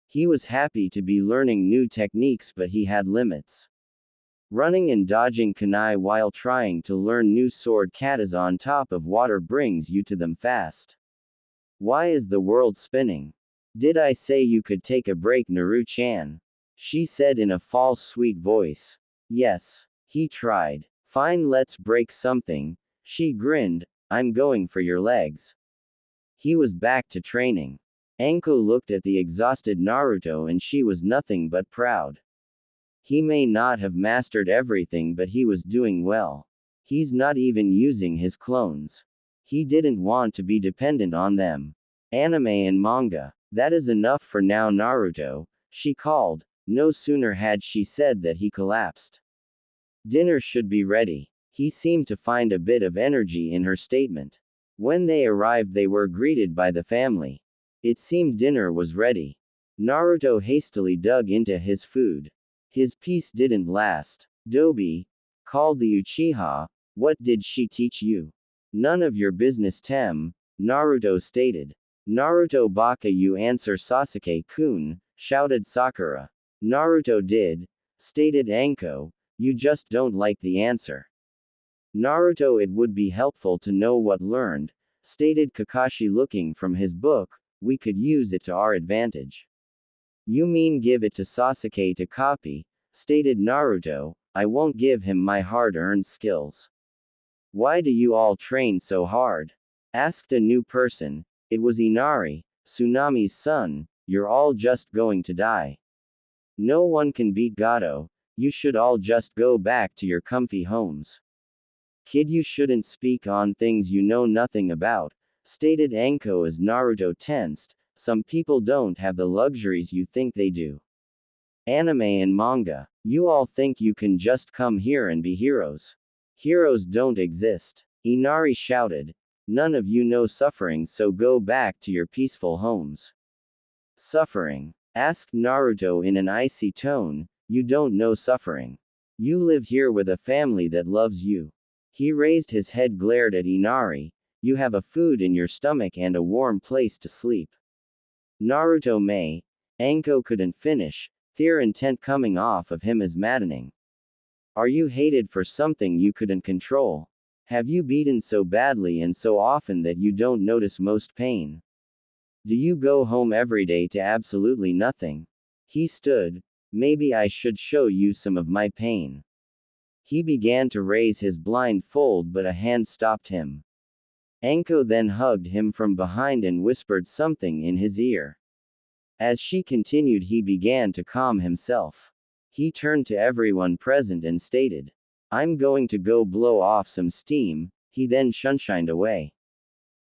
He was happy to be learning new techniques, but he had limits. Running and dodging kunai while trying to learn new sword katas on top of water brings you to them fast. Why is the world spinning? Did I say you could take a break, Naru-chan? She said in a false sweet voice. Yes. He tried. Fine, let's break something. She grinned. I'm going for your legs. He was back to training. Anko looked at the exhausted Naruto and she was nothing but proud. He may not have mastered everything, but he was doing well. He's not even using his clones. He didn't want to be dependent on them. Anime and manga. That is enough for now, Naruto, she called. No sooner had she said that he collapsed. Dinner should be ready. He seemed to find a bit of energy in her statement. When they arrived, they were greeted by the family. It seemed dinner was ready. Naruto hastily dug into his food. His peace didn't last. Dobi, called the Uchiha, what did she teach you? None of your business, Tem, Naruto stated. Naruto baka you answer, Sasuke-kun, shouted Sakura. Naruto did, stated Anko, you just don't like the answer. Naruto, it would be helpful to know what learned, stated Kakashi looking from his book, we could use it to our advantage. You mean give it to Sasuke to copy, stated Naruto, I won't give him my hard-earned skills. Why do you all train so hard? Asked a new person. It was Inari, Tsunami's son, you're all just going to die. No one can beat Gato, you should all just go back to your comfy homes. Kid, you shouldn't speak on things you know nothing about, stated Anko as Naruto tensed. Some people don't have the luxuries you think they do. Anime and manga. You all think you can just come here and be heroes. Heroes don't exist. Inari shouted. None of you know suffering, so go back to your peaceful homes. Suffering? Asked Naruto in an icy tone. You don't know suffering. You live here with a family that loves you. He raised his head, glared at Inari. You have a food in your stomach and a warm place to sleep. Naruto may. Anko couldn't finish. Their intent coming off of him is maddening. Are you hated for something you couldn't control? Have you beaten so badly and so often that you don't notice most pain? Do you go home every day to absolutely nothing? He stood. Maybe I should show you some of my pain. He began to raise his blindfold, but a hand stopped him. Anko then hugged him from behind and whispered something in his ear. As she continued, he began to calm himself. He turned to everyone present and stated, I'm going to go blow off some steam. He then shunshined away.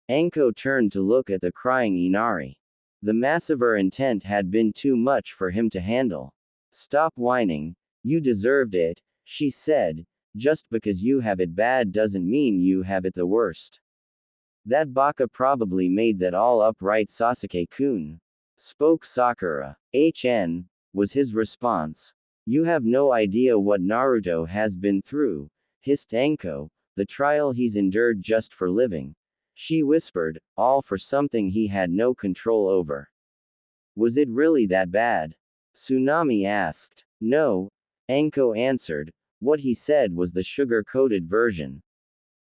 Anko turned to look at the crying Inari. The massacre intent had been too much for him to handle. Stop whining, you deserved it, she said. Just because you have it bad doesn't mean you have it the worst. That baka probably made that all up, right, Sasuke-kun? Spoke Sakura. HN, was his response. You have no idea what Naruto has been through, hissed Anko, the trial he's endured just for living. She whispered, all for something he had no control over. Was it really that bad? Tsunami asked. No, Anko answered. What he said was the sugar-coated version.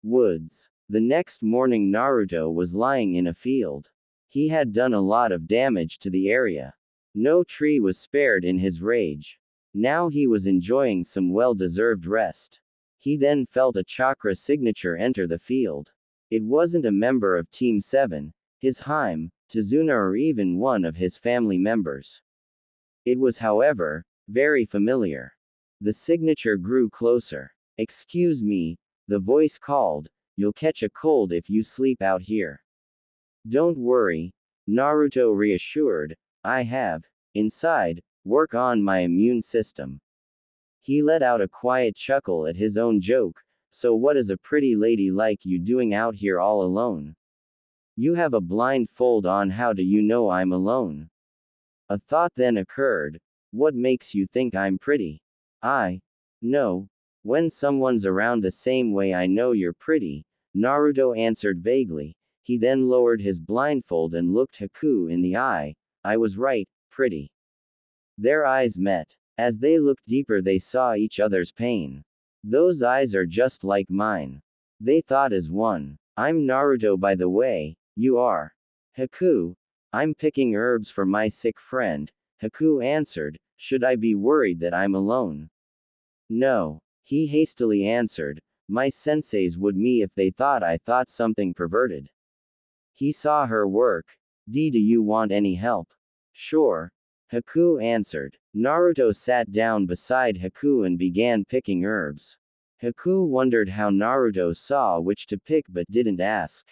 Woods. The next morning, Naruto was lying in a field. He had done a lot of damage to the area. No tree was spared in his rage. Now he was enjoying some well-deserved rest. He then felt a chakra signature enter the field. It wasn't a member of Team 7, his Harem, Tsunade, or even one of his family members. It was, however, very familiar. The signature grew closer. Excuse me, the voice called, you'll catch a cold if you sleep out here. Don't worry, Naruto reassured, I have, inside, work on my immune system. He let out a quiet chuckle at his own joke. So what is a pretty lady like you doing out here all alone? You have a blindfold on, how do you know I'm alone? A thought then occurred. What makes you think I'm pretty? I know. When someone's around the same way I know you're pretty, Naruto answered vaguely. He then lowered his blindfold and looked Haku in the eye. I was right, pretty. Their eyes met. As they looked deeper, they saw each other's pain. Those eyes are just like mine. They thought as one. I'm Naruto, by the way, you are. Haku. I'm picking herbs for my sick friend, Haku answered. Should I be worried that I'm alone? No. He hastily answered. My senseis would me if they thought I thought something perverted. He saw her work. Do you want any help? Sure. Haku answered. Naruto sat down beside Haku and began picking herbs. Haku wondered how Naruto saw which to pick but didn't ask.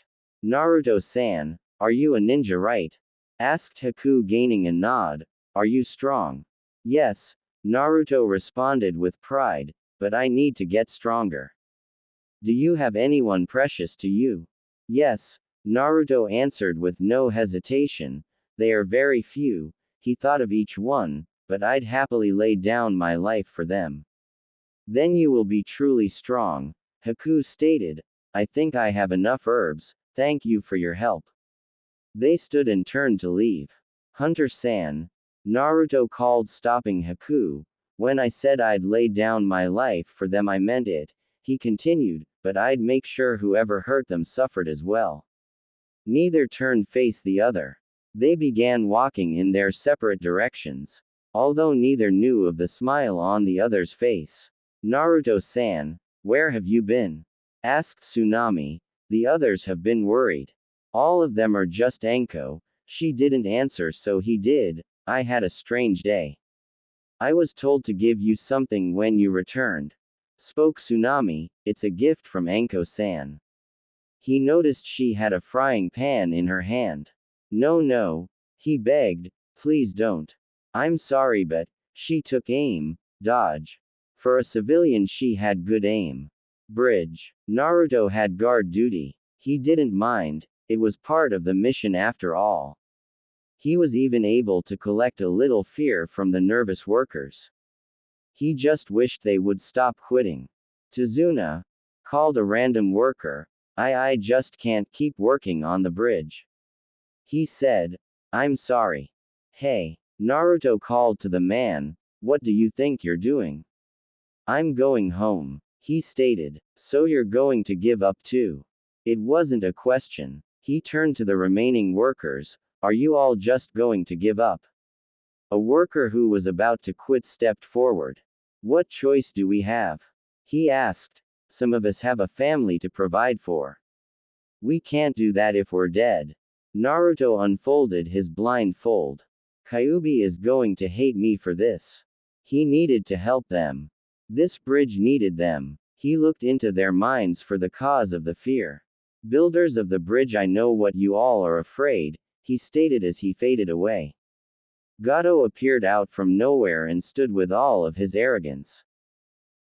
Naruto-san, are you a ninja, right? Asked Haku, gaining a nod. Are you strong? Yes, Naruto responded with pride, but I need to get stronger. Do you have anyone precious to you? Yes, Naruto answered with no hesitation. They are very few. He thought of each one, but I'd happily lay down my life for them. Then you will be truly strong, Haku stated. I think I have enough herbs, thank you for your help. They stood and turned to leave. Hunter-san, Naruto called, stopping Haku. When I said I'd lay down my life for them, I meant it, he continued, but I'd make sure whoever hurt them suffered as well. Neither turned face the other. They began walking in their separate directions, although neither knew of the smile on the other's face. Naruto-san, where have you been? Asked Tsunade. The others have been worried. All of them are just Anko. She didn't answer, so he did. I had a strange day. I was told to give you something when you returned. Spoke Tsunade. It's a gift from Anko-san. He noticed she had a frying pan in her hand. No, he begged, please don't. I'm sorry, but she took aim, dodge. For a civilian, she had good aim. Bridge. Naruto had guard duty. He didn't mind, it was part of the mission after all. He was even able to collect a little fear from the nervous workers. He just wished they would stop quitting. Tsunade called a random worker. I just can't keep working on the bridge. He said, I'm sorry. Hey, Naruto called to the man, what do you think you're doing? I'm going home, he stated. So you're going to give up too? It wasn't a question. He turned to the remaining workers, are you all just going to give up? A worker who was about to quit stepped forward. What choice do we have? He asked. Some of us have a family to provide for. We can't do that if we're dead. Naruto unfolded his blindfold. Kyuubi is going to hate me for this. He needed to help them. This bridge needed them. He looked into their minds for the cause of the fear. Builders of the bridge, I know what you all are afraid, he stated as he faded away. Gato appeared out from nowhere and stood with all of his arrogance.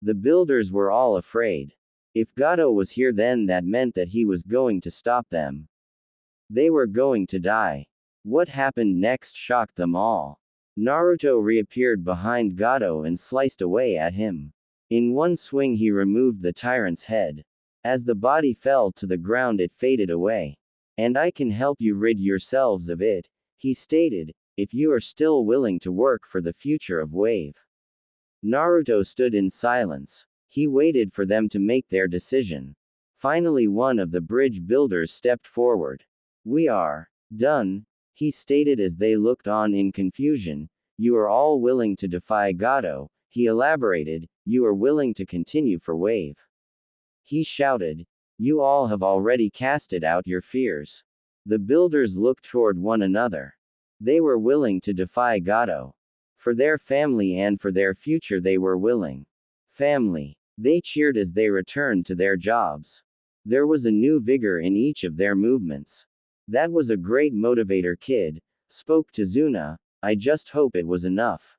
The builders were all afraid. If Gato was here, then that meant that he was going to stop them. They were going to die. What happened next shocked them all. Naruto reappeared behind Gato and sliced away at him. In one swing he removed the tyrant's head. As the body fell to the ground, it faded away. And I can help you rid yourselves of it, he stated, if you are still willing to work for the future of Wave. Naruto stood in silence. He waited for them to make their decision. Finally, one of the bridge builders stepped forward. We are done, he stated as they looked on in confusion. You are all willing to defy Gato, he elaborated. You are willing to continue for Wave. He shouted. You all have already casted out your fears. The builders looked toward one another. They were willing to defy Gato. For their family and for their future they were willing. Family. They cheered as they returned to their jobs. There was a new vigor in each of their movements. That was a great motivator, kid, spoke Tsunade. I just hope it was enough.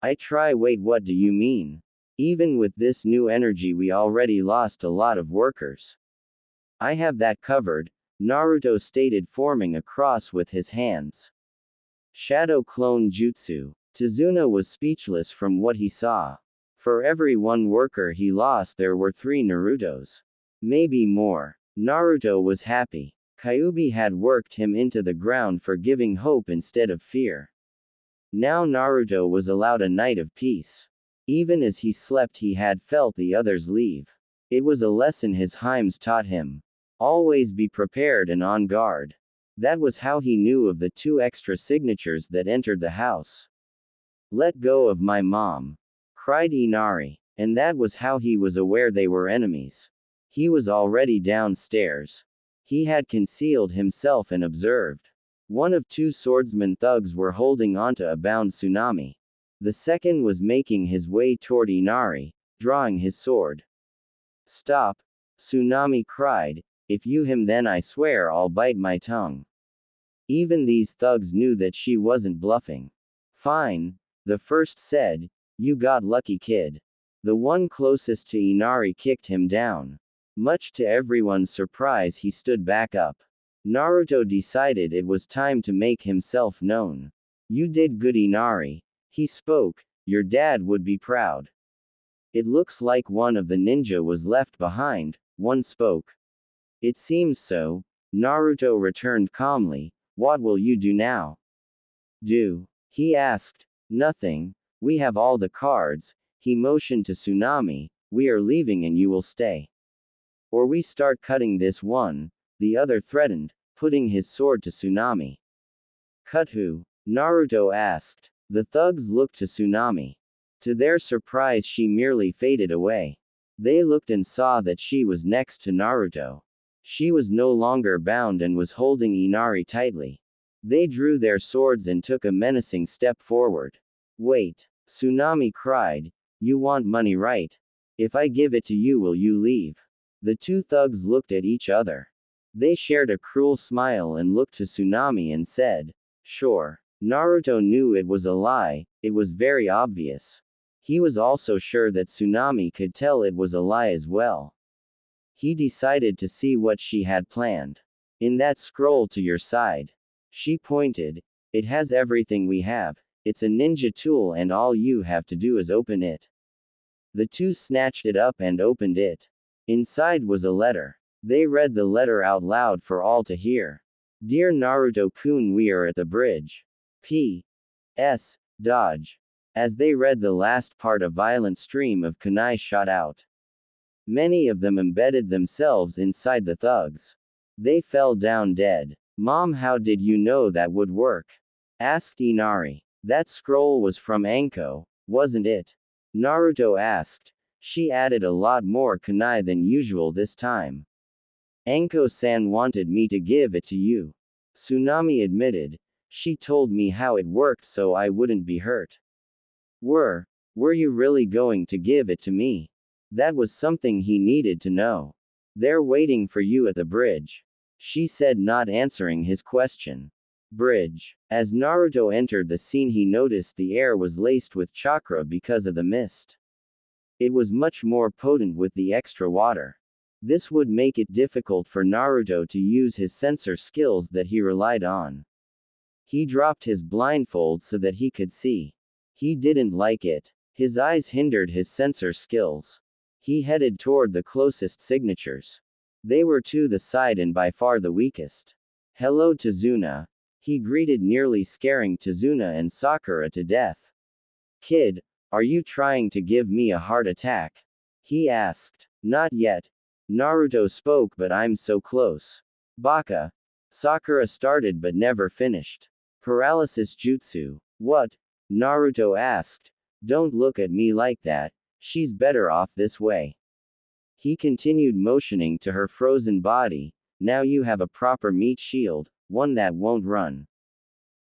I try. Wait, what do you mean? Even with this new energy, we already lost a lot of workers. I have that covered, Naruto stated, forming a cross with his hands. Shadow Clone Jutsu. Tsunade was speechless from what he saw. For every one worker he lost, there were 3 Narutos. Maybe more. Naruto was happy. Kyuubi had worked him into the ground for giving hope instead of fear. Now Naruto was allowed a night of peace. Even as he slept, he had felt the others leave. It was a lesson his Heims taught him. Always be prepared and on guard. That was how he knew of the 2 extra signatures that entered the house. Let go of my mom, cried Inari, and that was how he was aware they were enemies. He was already downstairs. He had concealed himself and observed. One of 2 swordsman thugs were holding onto a bound Tsunade. The second was making his way toward Inari, drawing his sword. Stop, Tsunade cried. If you him, then I swear I'll bite my tongue. Even these thugs knew that she wasn't bluffing. Fine, the first said. You got lucky, kid. The one closest to Inari kicked him down. Much to everyone's surprise, he stood back up. Naruto decided it was time to make himself known. You did good, Inari. He spoke. Your dad would be proud. It looks like one of the ninja was left behind, one spoke. It seems so, Naruto returned calmly. What will you do now? Do? He asked. Nothing. We have all the cards. He motioned to Tsunade. We are leaving and you will stay. Or we start cutting this one, the other threatened, putting his sword to Tsunade. Cut who? Naruto asked. The thugs looked to Tsunade. To their surprise, she merely faded away. They looked and saw that she was next to Naruto. She was no longer bound and was holding Inari tightly. They drew their swords and took a menacing step forward. Wait, Tsunade cried. You want money, right? If I give it to you, will you leave? The 2 thugs looked at each other. They shared a cruel smile and looked to Tsunade and said, sure. Naruto knew it was a lie, it was very obvious. He was also sure that Tsunade could tell it was a lie as well. He decided to see what she had planned. In that scroll to your side. She pointed. It has everything we have. It's a ninja tool and all you have to do is open it. The 2 snatched it up and opened it. Inside was a letter. They read the letter out loud for all to hear. Dear Naruto-kun, we are at the bridge. P.S. Dodge. As they read the last part, a violent stream of kunai shot out. Many of them embedded themselves inside the thugs. They fell down dead. Mom, how did you know that would work? Asked Inari. That scroll was from Anko, wasn't it? Naruto asked. She added a lot more kunai than usual this time. Anko-san wanted me to give it to you. Tsunade admitted. She told me how it worked so I wouldn't be hurt. Were you really going to give it to me? That was something he needed to know. They're waiting for you at the bridge. She said, not answering his question. Bridge. As Naruto entered the scene, he noticed the air was laced with chakra because of the mist. It was much more potent with the extra water. This would make it difficult for Naruto to use his sensor skills that he relied on. He dropped his blindfold so that he could see. He didn't like it. His eyes hindered his sensor skills. He headed toward the closest signatures. They were to the side and by far the weakest. Hello, Tsunade. He greeted, nearly scaring Tsunade and Sakura to death. Kid, are you trying to give me a heart attack? He asked. Not yet. Naruto spoke, but I'm so close. Baka. Sakura started but never finished. Paralysis jutsu. What? Naruto asked. Don't look at me like that. She's better off this way. He continued, motioning to her frozen body. Now you have a proper meat shield, one that won't run.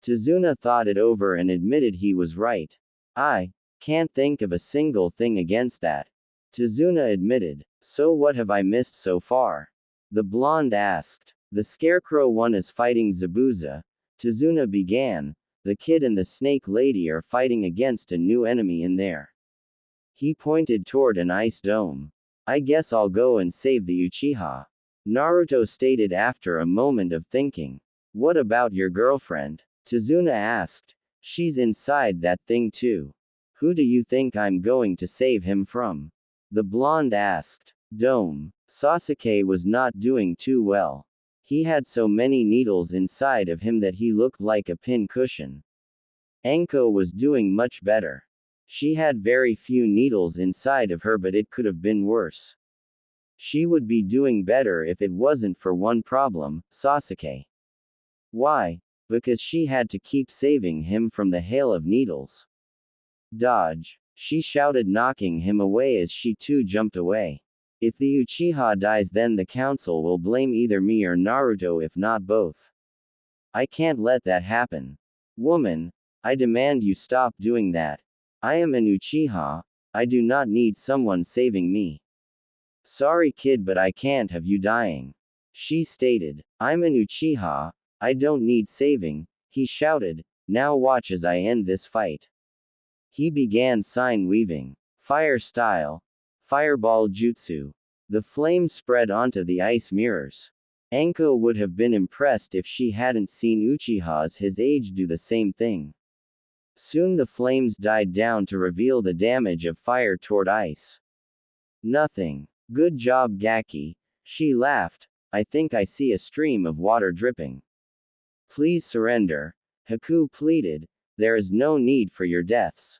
Tsunade thought it over and admitted he was right. I can't think of a single thing against that. Tsunade admitted. So what have I missed so far? The blonde asked. The scarecrow one is fighting Zabuza. Tsunade began. The kid and the snake lady are fighting against a new enemy in there. He pointed toward an ice dome. I guess I'll go and save the Uchiha. Naruto stated after a moment of thinking. What about your girlfriend? Tsunade asked. She's inside that thing too. Who do you think I'm going to save him from? The blonde asked. Dome. Sasuke was not doing too well. He had so many needles inside of him that he looked like a pin cushion. Anko was doing much better. She had very few needles inside of her, but it could have been worse. She would be doing better if it wasn't for one problem, Sasuke. Why? Because she had to keep saving him from the hail of needles. Dodge! She shouted, knocking him away as she too jumped away. If the Uchiha dies, then the council will blame either me or Naruto, if not both. I can't let that happen. Woman, I demand you stop doing that. I am an Uchiha, I do not need someone saving me. Sorry kid, but I can't have you dying. She stated. I'm an Uchiha, I don't need saving, he shouted. Now watch as I end this fight. He began sign weaving. Fire style. Fireball jutsu. The flame spread onto the ice mirrors. Anko would have been impressed if she hadn't seen Uchihas his age do the same thing. Soon the flames died down to reveal the damage of fire toward ice. Nothing. Good job, Gaki. She laughed. I think I see a stream of water dripping. Please surrender. Haku pleaded. There is no need for your deaths.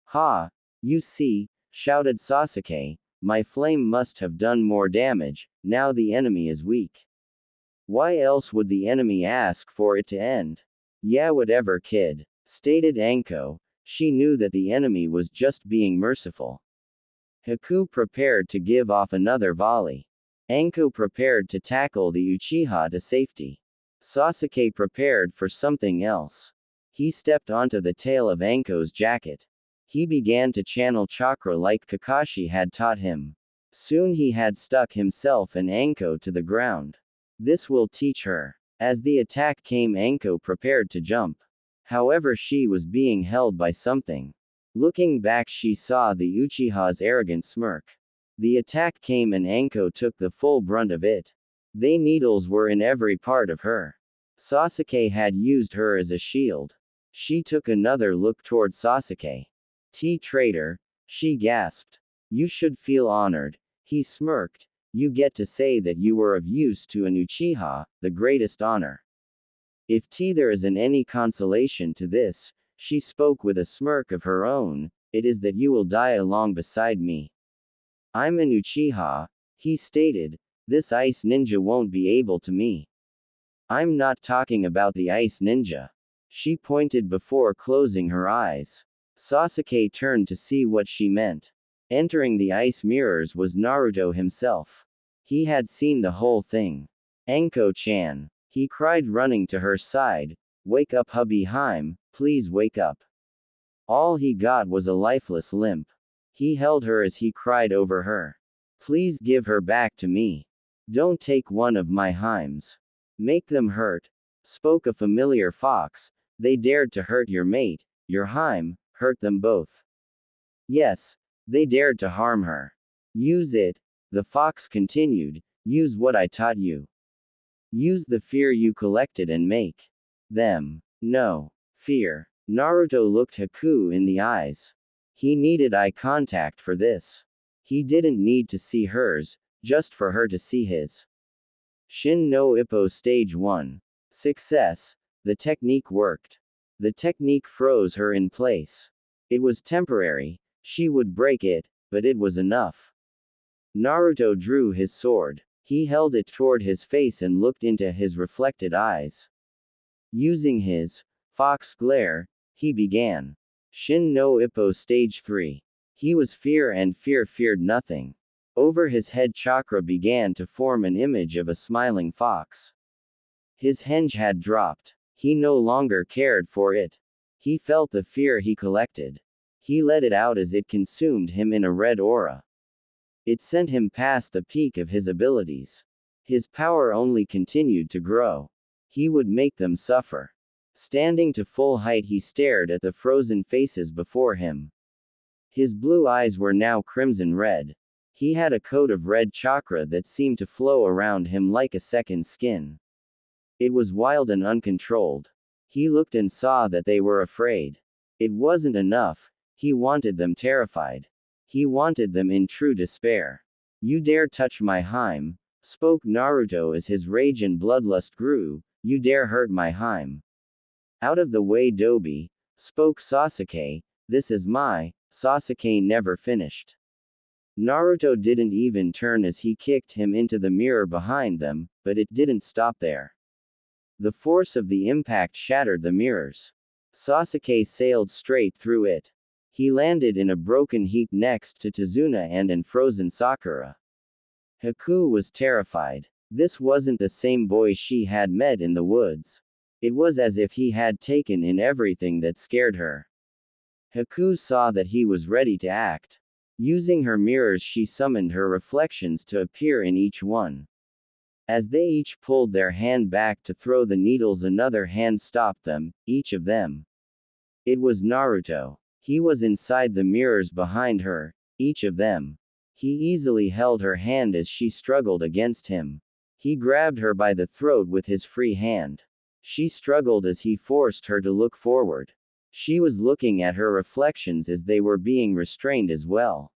Ha! You see, shouted Sasuke, my flame must have done more damage, now the enemy is weak. Why else would the enemy ask for it to end? Yeah, whatever kid, stated Anko. She knew that the enemy was just being merciful. Haku prepared to give off another volley. Anko prepared to tackle the Uchiha to safety. Sasuke prepared for something else. He stepped onto the tail of Anko's jacket. He began to channel chakra like Kakashi had taught him. Soon he had stuck himself and Anko to the ground. This will teach her. As the attack came, Anko prepared to jump. However, she was being held by something. Looking back, she saw the Uchiha's arrogant smirk. The attack came and Anko took the full brunt of it. The needles were in every part of her. Sasuke had used her as a shield. She took another look toward Sasuke. Traitor, she gasped. You should feel honored. He smirked. You get to say that you were of use to an Uchiha, the greatest honor. If there isn't any consolation to this, she spoke with a smirk of her own, it is that you will die along beside me. I'm an Uchiha, he stated. This ice ninja won't be able to me. I'm not talking about the ice ninja. She pointed before closing her eyes. Sasuke turned to see what she meant. Entering the ice mirrors was Naruto himself. He had seen the whole thing. Anko-chan. He cried, running to her side. Wake up, hubby Haim, please wake up. All he got was a lifeless limp. He held her as he cried over her. Please give her back to me. Don't take one of my Haims. Make them hurt. Spoke a familiar fox. They dared to hurt your mate, your Haim, hurt them both. Yes, they dared to harm her. Use it, the fox continued, use what I taught you. Use the fear you collected and make them know fear. Naruto looked Haku in the eyes. He needed eye contact for this. He didn't need to see hers, just for her to see his. Shin no Ippo Stage 1. Success. The technique worked. The technique froze her in place. It was temporary, she would break it, but it was enough. Naruto drew his sword. He held it toward his face and looked into his reflected eyes. Using his fox glare, he began. Shin no Ippo Stage 3. He was fear, and fear feared nothing. Over his head, chakra began to form an image of a smiling fox. His henge had dropped. He no longer cared for it. He felt the fear he collected. He let it out as it consumed him in a red aura. It sent him past the peak of his abilities. His power only continued to grow. He would make them suffer. Standing to full height, he stared at the frozen faces before him. His blue eyes were now crimson red. He had a coat of red chakra that seemed to flow around him like a second skin. It was wild and uncontrolled. He looked and saw that they were afraid. It wasn't enough, he wanted them terrified. He wanted them in true despair. "You dare touch my Harem," spoke Naruto as his rage and bloodlust grew, "you dare hurt my Harem." "Out of the way, Dobi," spoke Sasuke, "this is my." Sasuke never finished. Naruto didn't even turn as he kicked him into the mirror behind them, but it didn't stop there. The force of the impact shattered the mirrors. Sasuke sailed straight through it. He landed in a broken heap next to Tsunade and frozen Sakura. Haku was terrified. This wasn't the same boy she had met in the woods. It was as if he had taken in everything that scared her. Haku saw that he was ready to act. Using her mirrors, she summoned her reflections to appear in each one. As they each pulled their hand back to throw the needles, another hand stopped them, each of them. It was Naruto. He was inside the mirrors behind her, each of them. He easily held her hand as she struggled against him. He grabbed her by the throat with his free hand. She struggled as he forced her to look forward. She was looking at her reflections as they were being restrained as well.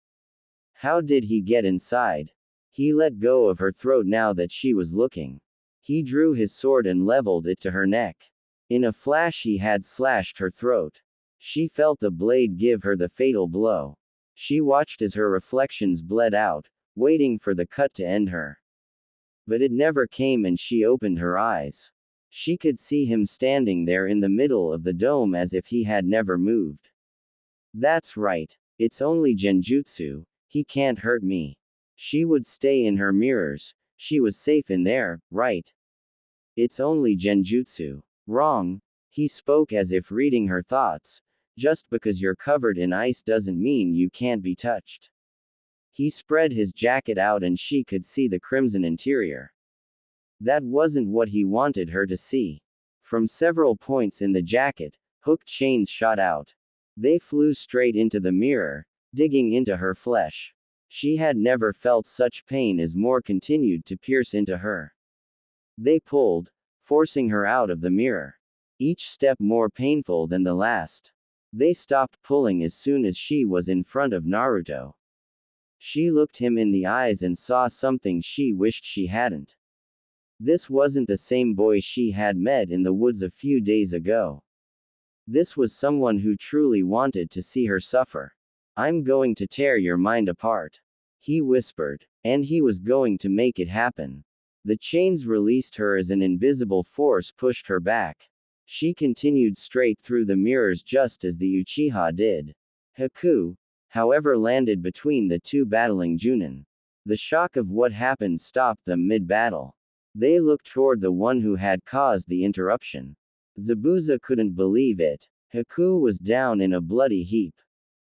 How did he get inside? He let go of her throat now that she was looking. He drew his sword and leveled it to her neck. In a flash he had slashed her throat. She felt the blade give her the fatal blow. She watched as her reflections bled out, waiting for the cut to end her. But it never came and she opened her eyes. She could see him standing there in the middle of the dome as if he had never moved. "That's right. It's only genjutsu. He can't hurt me." She would stay in her mirrors. She was safe in there, right? "It's only genjutsu." "Wrong." He spoke as if reading her thoughts. "Just because you're covered in ice doesn't mean you can't be touched." He spread his jacket out and she could see the crimson interior. That wasn't what he wanted her to see. From several points in the jacket, hooked chains shot out. They flew straight into the mirror, digging into her flesh. She had never felt such pain as more continued to pierce into her. They pulled, forcing her out of the mirror. Each step more painful than the last. They stopped pulling as soon as she was in front of Naruto. She looked him in the eyes and saw something she wished she hadn't. This wasn't the same boy she had met in the woods a few days ago. This was someone who truly wanted to see her suffer. "I'm going to tear your mind apart," he whispered. And he was going to make it happen. The chains released her as an invisible force pushed her back. She continued straight through the mirrors just as the Uchiha did. Haku, however, landed between the two battling Junin. The shock of what happened stopped them mid-battle. They looked toward the one who had caused the interruption. Zabuza couldn't believe it. Haku was down in a bloody heap.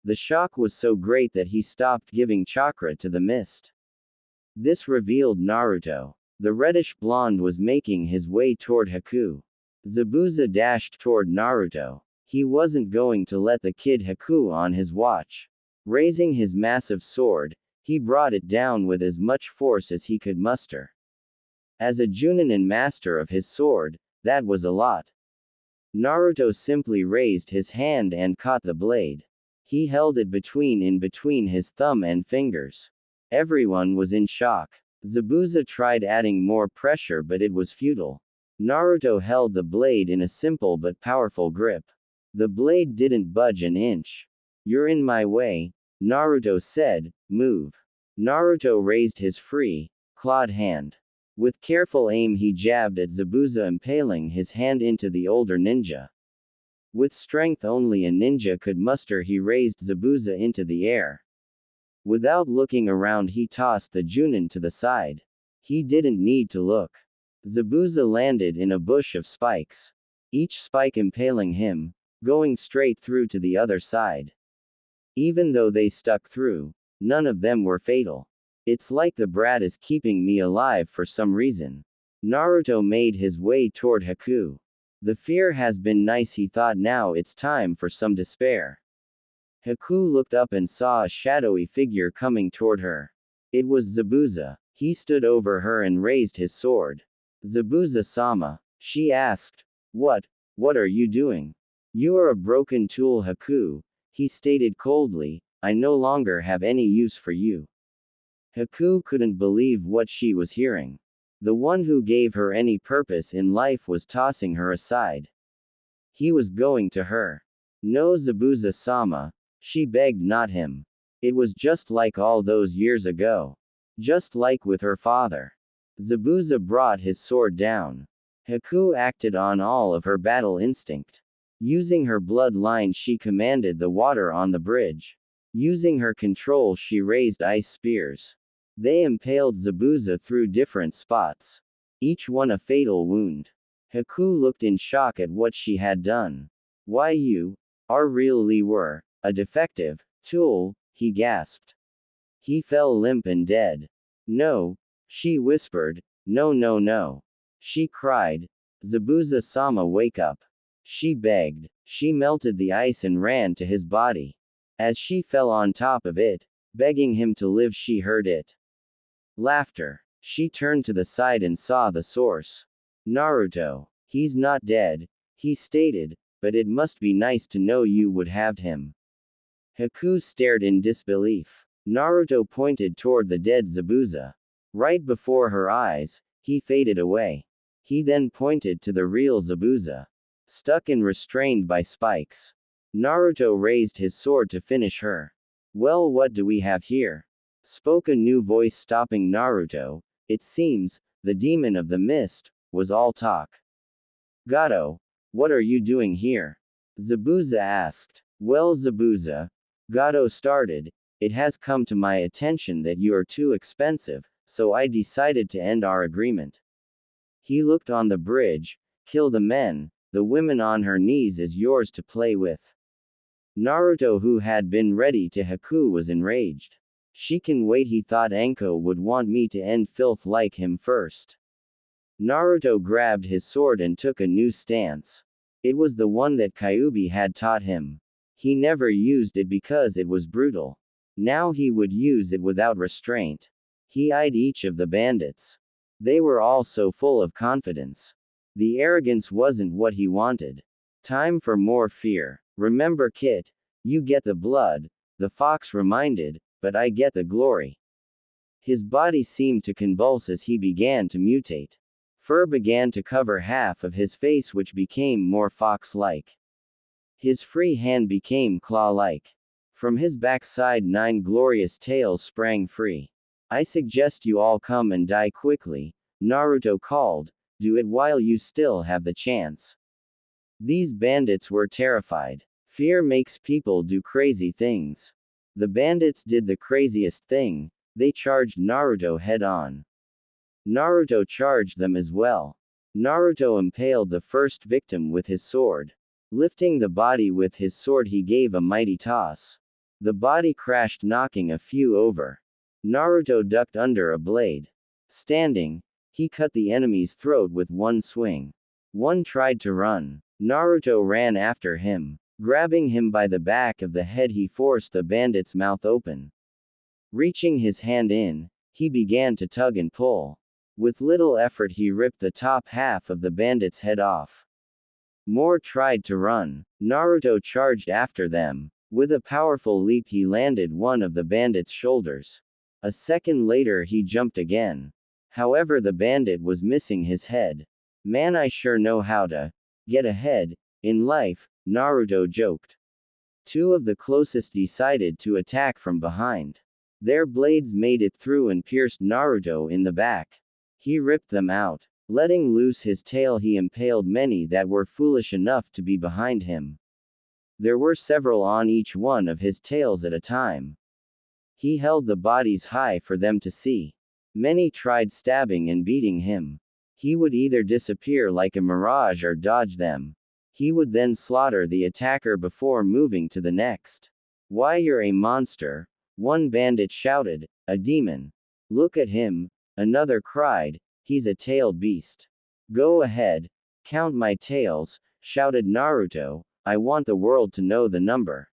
The shock was so great that he stopped giving chakra to the mist. This revealed Naruto. The reddish blonde was making his way toward Haku. Zabuza dashed toward Naruto. He wasn't going to let the kid Haku on his watch. Raising his massive sword, he brought it down with as much force as he could muster. As a Junin and master of his sword, that was a lot. Naruto simply raised his hand and caught the blade. He held it in between his thumb and fingers. Everyone was in shock. Zabuza tried adding more pressure but it was futile. Naruto held the blade in a simple but powerful grip. The blade didn't budge an inch. "You're in my way," Naruto said. "Move." Naruto raised his free, clawed hand. With careful aim he jabbed at Zabuza, impaling his hand into the older ninja. With strength only a ninja could muster, he raised Zabuza into the air. Without looking around he tossed the Junin to the side. He didn't need to look. Zabuza landed in a bush of spikes. Each spike impaling him, going straight through to the other side. Even though they stuck through, none of them were fatal. "It's like the brat is keeping me alive for some reason." Naruto made his way toward Haku. The fear has been nice, he thought, now it's time for some despair. Haku looked up and saw a shadowy figure coming toward her. It was Zabuza. He stood over her and raised his sword. Zabuza-sama, she asked. What are you doing? You are a broken tool, Haku, he stated coldly. I no longer have any use for you. Haku couldn't believe what she was hearing. The one who gave her any purpose in life was tossing her aside. He was going to her. No, Zabuza-sama, she begged, not him. It was just like all those years ago. Just like with her father. Zabuza brought his sword down. Haku acted on all of her battle instinct. Using her bloodline, she commanded the water on the bridge. Using her control, she raised ice spears. They impaled Zabuza through different spots. Each one a fatal wound. Haku looked in shock at what she had done. Why you are really were a defective tool, he gasped. He fell limp and dead. No, she whispered. No, no, no. She cried. Zabuza-sama, wake up. She begged. She melted the ice and ran to his body. As she fell on top of it, begging him to live, she heard it. Laughter. She turned to the side and saw the source. Naruto. He's not dead, he stated, but it must be nice to know you would have him. Haku stared in disbelief. Naruto pointed toward the dead Zabuza. Right before her eyes, he faded away. He then pointed to the real Zabuza. Stuck and restrained by spikes. Naruto raised his sword to finish her. Well, what do we have here? Spoke a new voice, stopping Naruto. It seems, the demon of the mist, was all talk. Gato, what are you doing here? Zabuza asked. Well, Zabuza, Gato started, it has come to my attention that you are too expensive, so I decided to end our agreement. He looked on the bridge. Kill the men, the women on her knees is yours to play with. Naruto, who had been ready to Haku, was enraged. She can wait, he thought. Anko would want me to end filth like him first. Naruto grabbed his sword and took a new stance. It was the one that Kyuubi had taught him. He never used it because it was brutal. Now he would use it without restraint. He eyed each of the bandits. They were all so full of confidence. The arrogance wasn't what he wanted. Time for more fear. Remember, Kit, you get the blood, the fox reminded, but I get the glory. His body seemed to convulse as he began to mutate. Fur began to cover half of his face, which became more fox-like. His free hand became claw-like. From his backside 9 glorious tails sprang free. I suggest you all come and die quickly, Naruto called. Do it while you still have the chance. These bandits were terrified. Fear makes people do crazy things. The bandits did the craziest thing. They charged Naruto head-on. Naruto charged them as well. Naruto impaled the first victim with his sword. Lifting the body with his sword, he gave a mighty toss. The body crashed, knocking a few over. Naruto ducked under a blade. Standing, he cut the enemy's throat with one swing. One tried to run. Naruto ran after him. Grabbing him by the back of the head, he forced the bandit's mouth open. Reaching his hand in, he began to tug and pull. With little effort, he ripped the top half of the bandit's head off. More tried to run. Naruto charged after them. With a powerful leap, he landed one of the bandit's shoulders. A second later, he jumped again. However, the bandit was missing his head. Man, I sure know how to get ahead in life, Naruto joked. Two of the closest decided to attack from behind. Their blades made it through and pierced Naruto in the back. He ripped them out. Letting loose his tail, he impaled many that were foolish enough to be behind him. There were several on each one of his tails at a time. He held the bodies high for them to see. Many tried stabbing and beating him. He would either disappear like a mirage or dodge them. He would then slaughter the attacker before moving to the next. Why, you're a monster, one bandit shouted. A demon. Look at him, another cried. He's a tailed beast. Go ahead, count my tails, shouted Naruto. I want the world to know the number.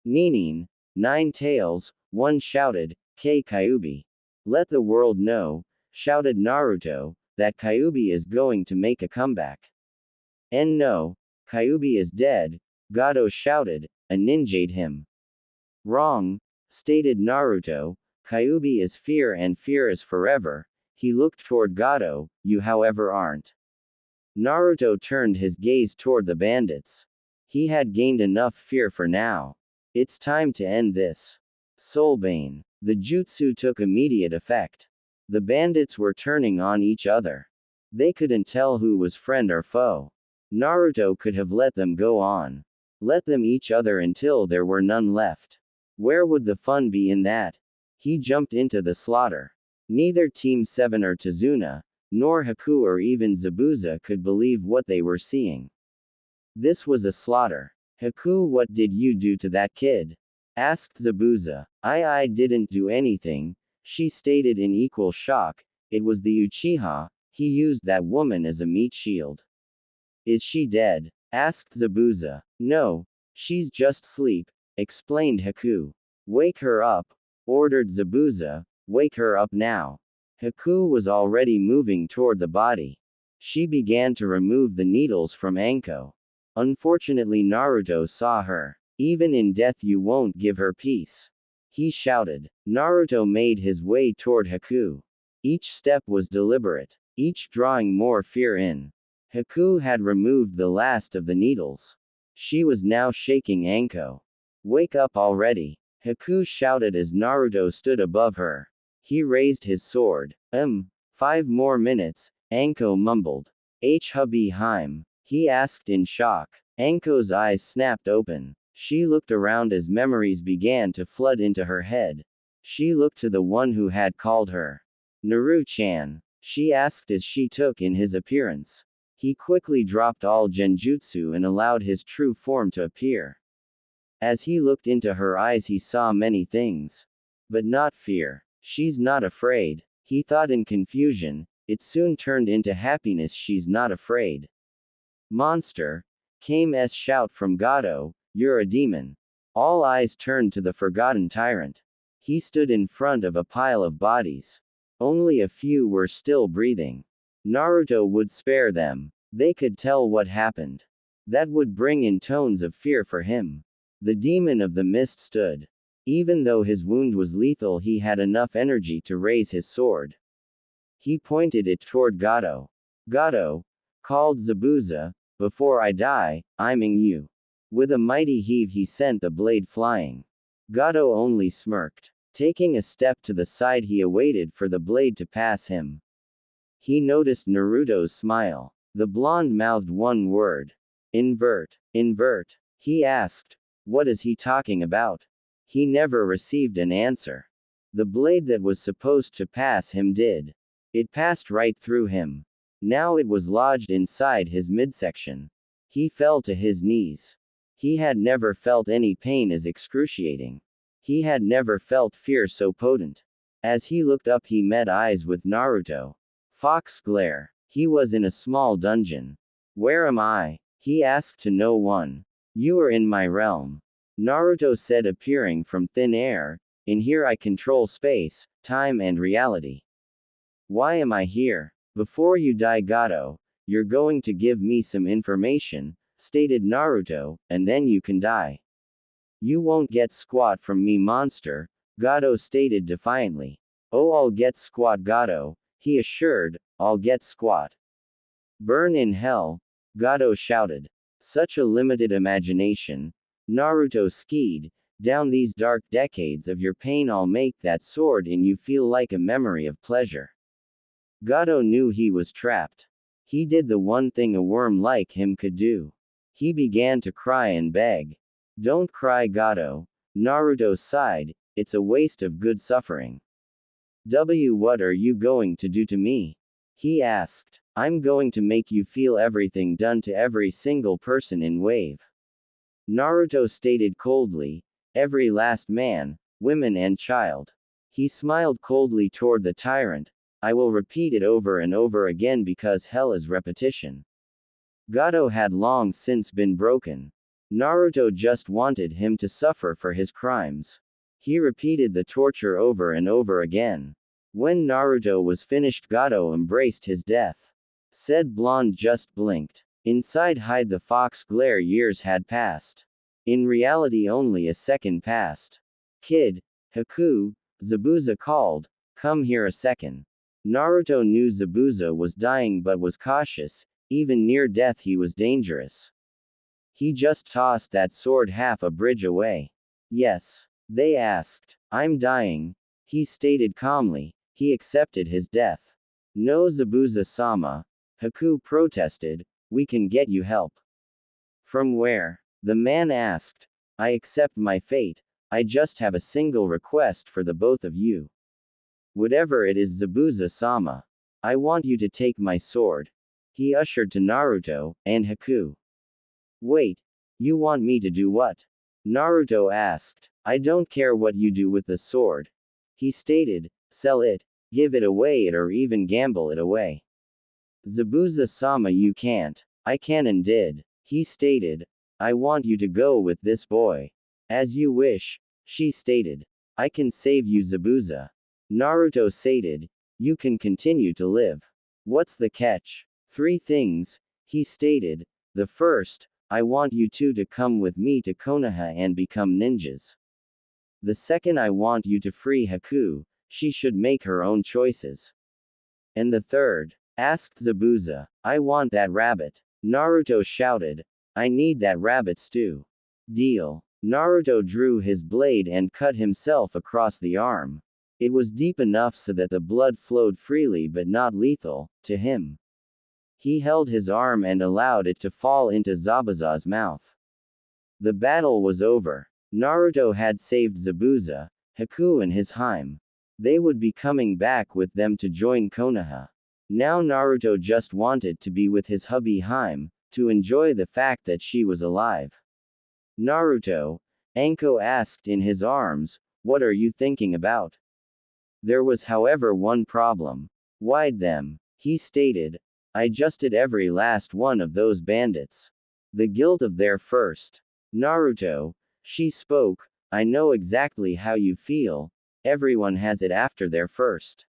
Ninin, 9 tails, one shouted, K Kyuubi. Let the world know, shouted Naruto, that Kyuubi is going to make a comeback. And no, Kyuubi is dead, Gato shouted, a ninja'd him. Wrong, stated Naruto, Kyuubi is fear and fear is forever. He looked toward Gato, you however aren't. Naruto turned his gaze toward the bandits. He had gained enough fear for now. It's time to end this. Soulbane. The jutsu took immediate effect. The bandits were turning on each other. They couldn't tell who was friend or foe. Naruto could have let them go on. Let them each other until there were none left. Where would the fun be in that? He jumped into the slaughter. Neither Team 7 or Tazuna, nor Haku or even Zabuza could believe what they were seeing. This was a slaughter. Haku, what did you do to that kid? Asked Zabuza. I didn't do anything, she stated in equal shock. It was the Uchiha, he used that woman as a meat shield. Is she dead? Asked Zabuza. No, she's just asleep, explained Haku. Wake her up, ordered Zabuza, wake her up now. Haku was already moving toward the body. She began to remove the needles from Anko. Unfortunately, Naruto saw her. Even in death you won't give her peace. He shouted. Naruto made his way toward Haku. Each step was deliberate, each drawing more fear in. Haku had removed the last of the needles. She was now shaking Anko. Wake up already. Haku shouted as Naruto stood above her. He raised his sword. 5 more minutes, Anko mumbled. Hubby Heim. He asked in shock. Anko's eyes snapped open. She looked around as memories began to flood into her head. She looked to the one who had called her. Naru-chan. She asked as she took in his appearance. He quickly dropped all genjutsu and allowed his true form to appear. As he looked into her eyes he saw many things. But not fear. She's not afraid, he thought in confusion. It soon turned into happiness. She's not afraid. Monster! Came a shout from Gato, you're a demon. All eyes turned to the forgotten tyrant. He stood in front of a pile of bodies. Only a few were still breathing. Naruto would spare them. They could tell what happened. That would bring in tones of fear for him. The demon of the mist stood. Even though his wound was lethal, he had enough energy to raise his sword. He pointed it toward Gato. Gato, called Zabuza, before I die, I'm in you. With a mighty heave he sent the blade flying. Gato only smirked. Taking a step to the side he awaited for the blade to pass him. He noticed Naruto's smile. The blonde mouthed one word. Invert. Invert. He asked. What is he talking about? He never received an answer. The blade that was supposed to pass him did. It passed right through him. Now it was lodged inside his midsection. He fell to his knees. He had never felt any pain as excruciating. He had never felt fear so potent. As he looked up he met eyes with Naruto. Fox glare. He was in a small dungeon. Where am I? He asked to no one. You are in my realm. Naruto said, appearing from thin air. In here I control space, time and reality. Why am I here? Before you die Gato, you're going to give me some information, stated Naruto, and then you can die. You won't get squat from me monster, Gato stated defiantly. Oh, I'll get squat Gato, he assured, I'll get squat. Burn in hell, Gato shouted. Such a limited imagination. Naruto skied, down these dark decades of your pain I'll make that sword in you feel like a memory of pleasure. Gato knew he was trapped. He did the one thing a worm like him could do. He began to cry and beg. Don't cry Gato, Naruto sighed, it's a waste of good suffering. What are you going to do to me? He asked. I'm going to make you feel everything done to every single person in Wave. Naruto stated coldly, every last man, women and child. He smiled coldly toward the tyrant. I will repeat it over and over again because hell is repetition. Gato had long since been broken. Naruto just wanted him to suffer for his crimes. He repeated the torture over and over again. When Naruto was finished, Gato embraced his death. Said blonde just blinked. Inside Hide the Fox glare, years had passed. In reality only a second passed. Kid, Haku, Zabuza called, come here a second. Naruto knew Zabuza was dying but was cautious, even near death he was dangerous. He just tossed that sword half a bridge away. Yes. They asked. I'm dying. He stated calmly. He accepted his death. No, Zabuza-sama. Haku protested. We can get you help. From where? The man asked. I accept my fate. I just have a single request for the both of you. Whatever it is, Zabuza-sama. I want you to take my sword. He ushered to Naruto and Haku. Wait. You want me to do what? Naruto asked. I don't care what you do with the sword. He stated. Sell it, give it away, or even gamble it away. Zabuza-sama, you can't. I can and did. He stated. I want you to go with this boy. As you wish. She stated. I can save you, Zabuza. Naruto stated. You can continue to live. What's the catch? 3 things. He stated. The first, I want you two to come with me to Konoha and become ninjas. The second, I want you to free Haku. She should make her own choices. And the third? Asked Zabuza. I want that rabbit. Naruto shouted. I need that rabbit stew. Deal. Naruto drew his blade and cut himself across the arm. It was deep enough so that the blood flowed freely but not lethal, to him. He held his arm and allowed it to fall into Zabuza's mouth. The battle was over. Naruto had saved Zabuza, Haku and his Harem. They would be coming back with them to join Konoha. Now Naruto just wanted to be with his hubby Harem, to enjoy the fact that she was alive. Naruto, Anko asked in his arms, what are you thinking about? There was however one problem. Why'd them? He stated. I just did every last one of those bandits. The guilt of their first. Naruto, she spoke, I know exactly how you feel, everyone has it after their first.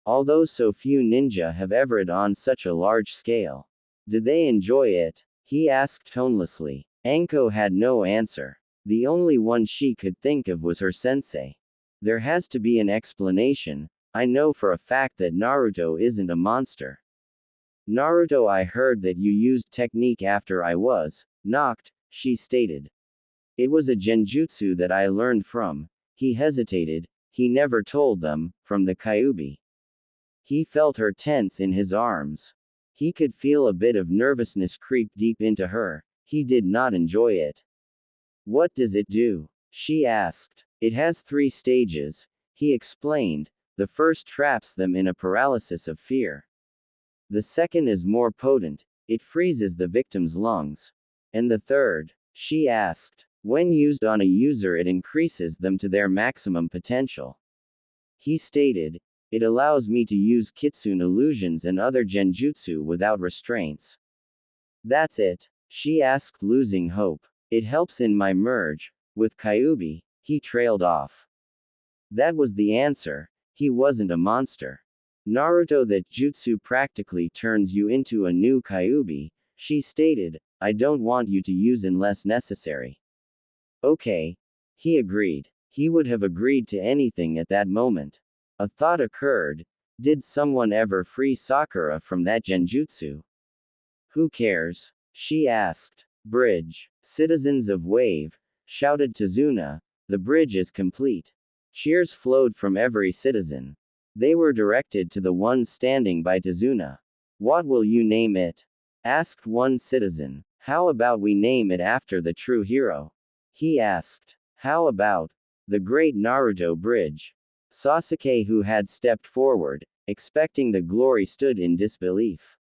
Although so few ninja have ever it on such a large scale. Do they enjoy it? He asked tonelessly. Anko had no answer. The only one she could think of was her sensei. There has to be an explanation. I know for a fact that Naruto isn't a monster. Naruto, I heard that you used technique after I was knocked, she stated. It was a genjutsu that I learned from. He hesitated. He never told them, from the Kyuubi. He felt her tense in his arms. He could feel a bit of nervousness creep deep into her. He did not enjoy it. What does it do? She asked. It has 3 stages, he explained. The first traps them in a paralysis of fear. The second is more potent, it freezes the victim's lungs. And the third? She asked. When used on a user, it increases them to their maximum potential. He stated. It allows me to use kitsune illusions and other genjutsu without restraints. That's it? She asked, losing hope. It helps in my merge with Kyuubi. He trailed off. That was the answer. He wasn't a monster. Naruto, that jutsu practically turns you into a new Kyuubi, she stated. I don't want you to use unless necessary. Okay. He agreed. He would have agreed to anything at that moment. A thought occurred. Did someone ever free Sakura from that genjutsu? Who cares? She asked. Bridge. Citizens of Wave, shouted Tsunade. The bridge is complete. Cheers flowed from every citizen. They were directed to the one standing by Tsunade. What will you name it? Asked one citizen. How about we name it after the true hero? He asked. How about the Great Naruto Bridge? Sasuke, who had stepped forward, expecting the glory, stood in disbelief.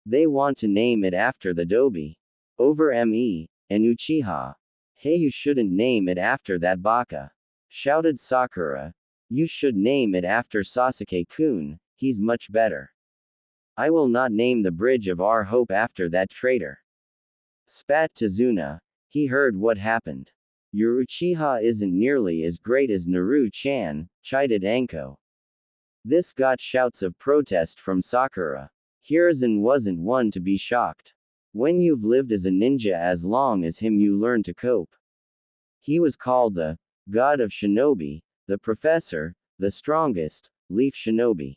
They want to name it after the Dobi. Over Me, and Uchiha. Hey, you shouldn't name it after that baka. Shouted Sakura. You should name it after Sasuke-kun, he's much better. I will not name the Bridge of Our Hope after that traitor. Spat Tsunade. He heard what happened. Your Uchiha isn't nearly as great as Naru-chan, chided Anko. This got shouts of protest from Sakura. Hiruzen wasn't one to be shocked. When you've lived as a ninja as long as him, you learn to cope. He was called the God of Shinobi, the Professor, the strongest, Leaf Shinobi.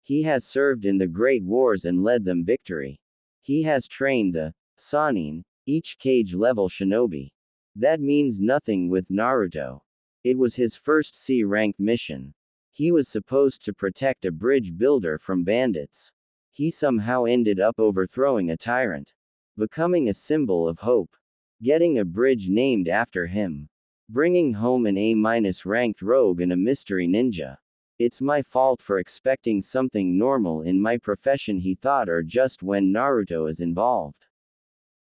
He has served in the Great Wars and led them victory. He has trained the Sannin, each cage-level shinobi. That means nothing with Naruto. It was his first C-rank mission. He was supposed to protect a bridge builder from bandits. He somehow ended up overthrowing a tyrant. Becoming a symbol of hope. Getting a bridge named after him. Bringing home an A-ranked rogue and a mystery ninja. It's my fault for expecting something normal in my profession, he thought, or just when Naruto is involved.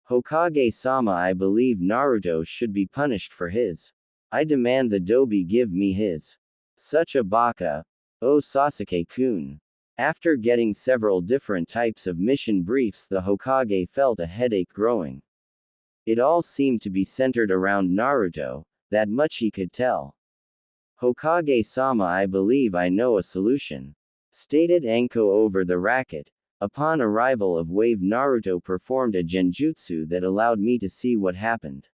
Hokage-sama, I believe Naruto should be punished for his. I demand the Dobi give me his. Such a baka. Oh Sasuke-kun. After getting several different types of mission briefs, the Hokage felt a headache growing. It all seemed to be centered around Naruto, that much he could tell. Hokage-sama, I believe I know a solution. Stated Anko over the racket. Upon arrival of Wave, Naruto performed a genjutsu that allowed me to see what happened.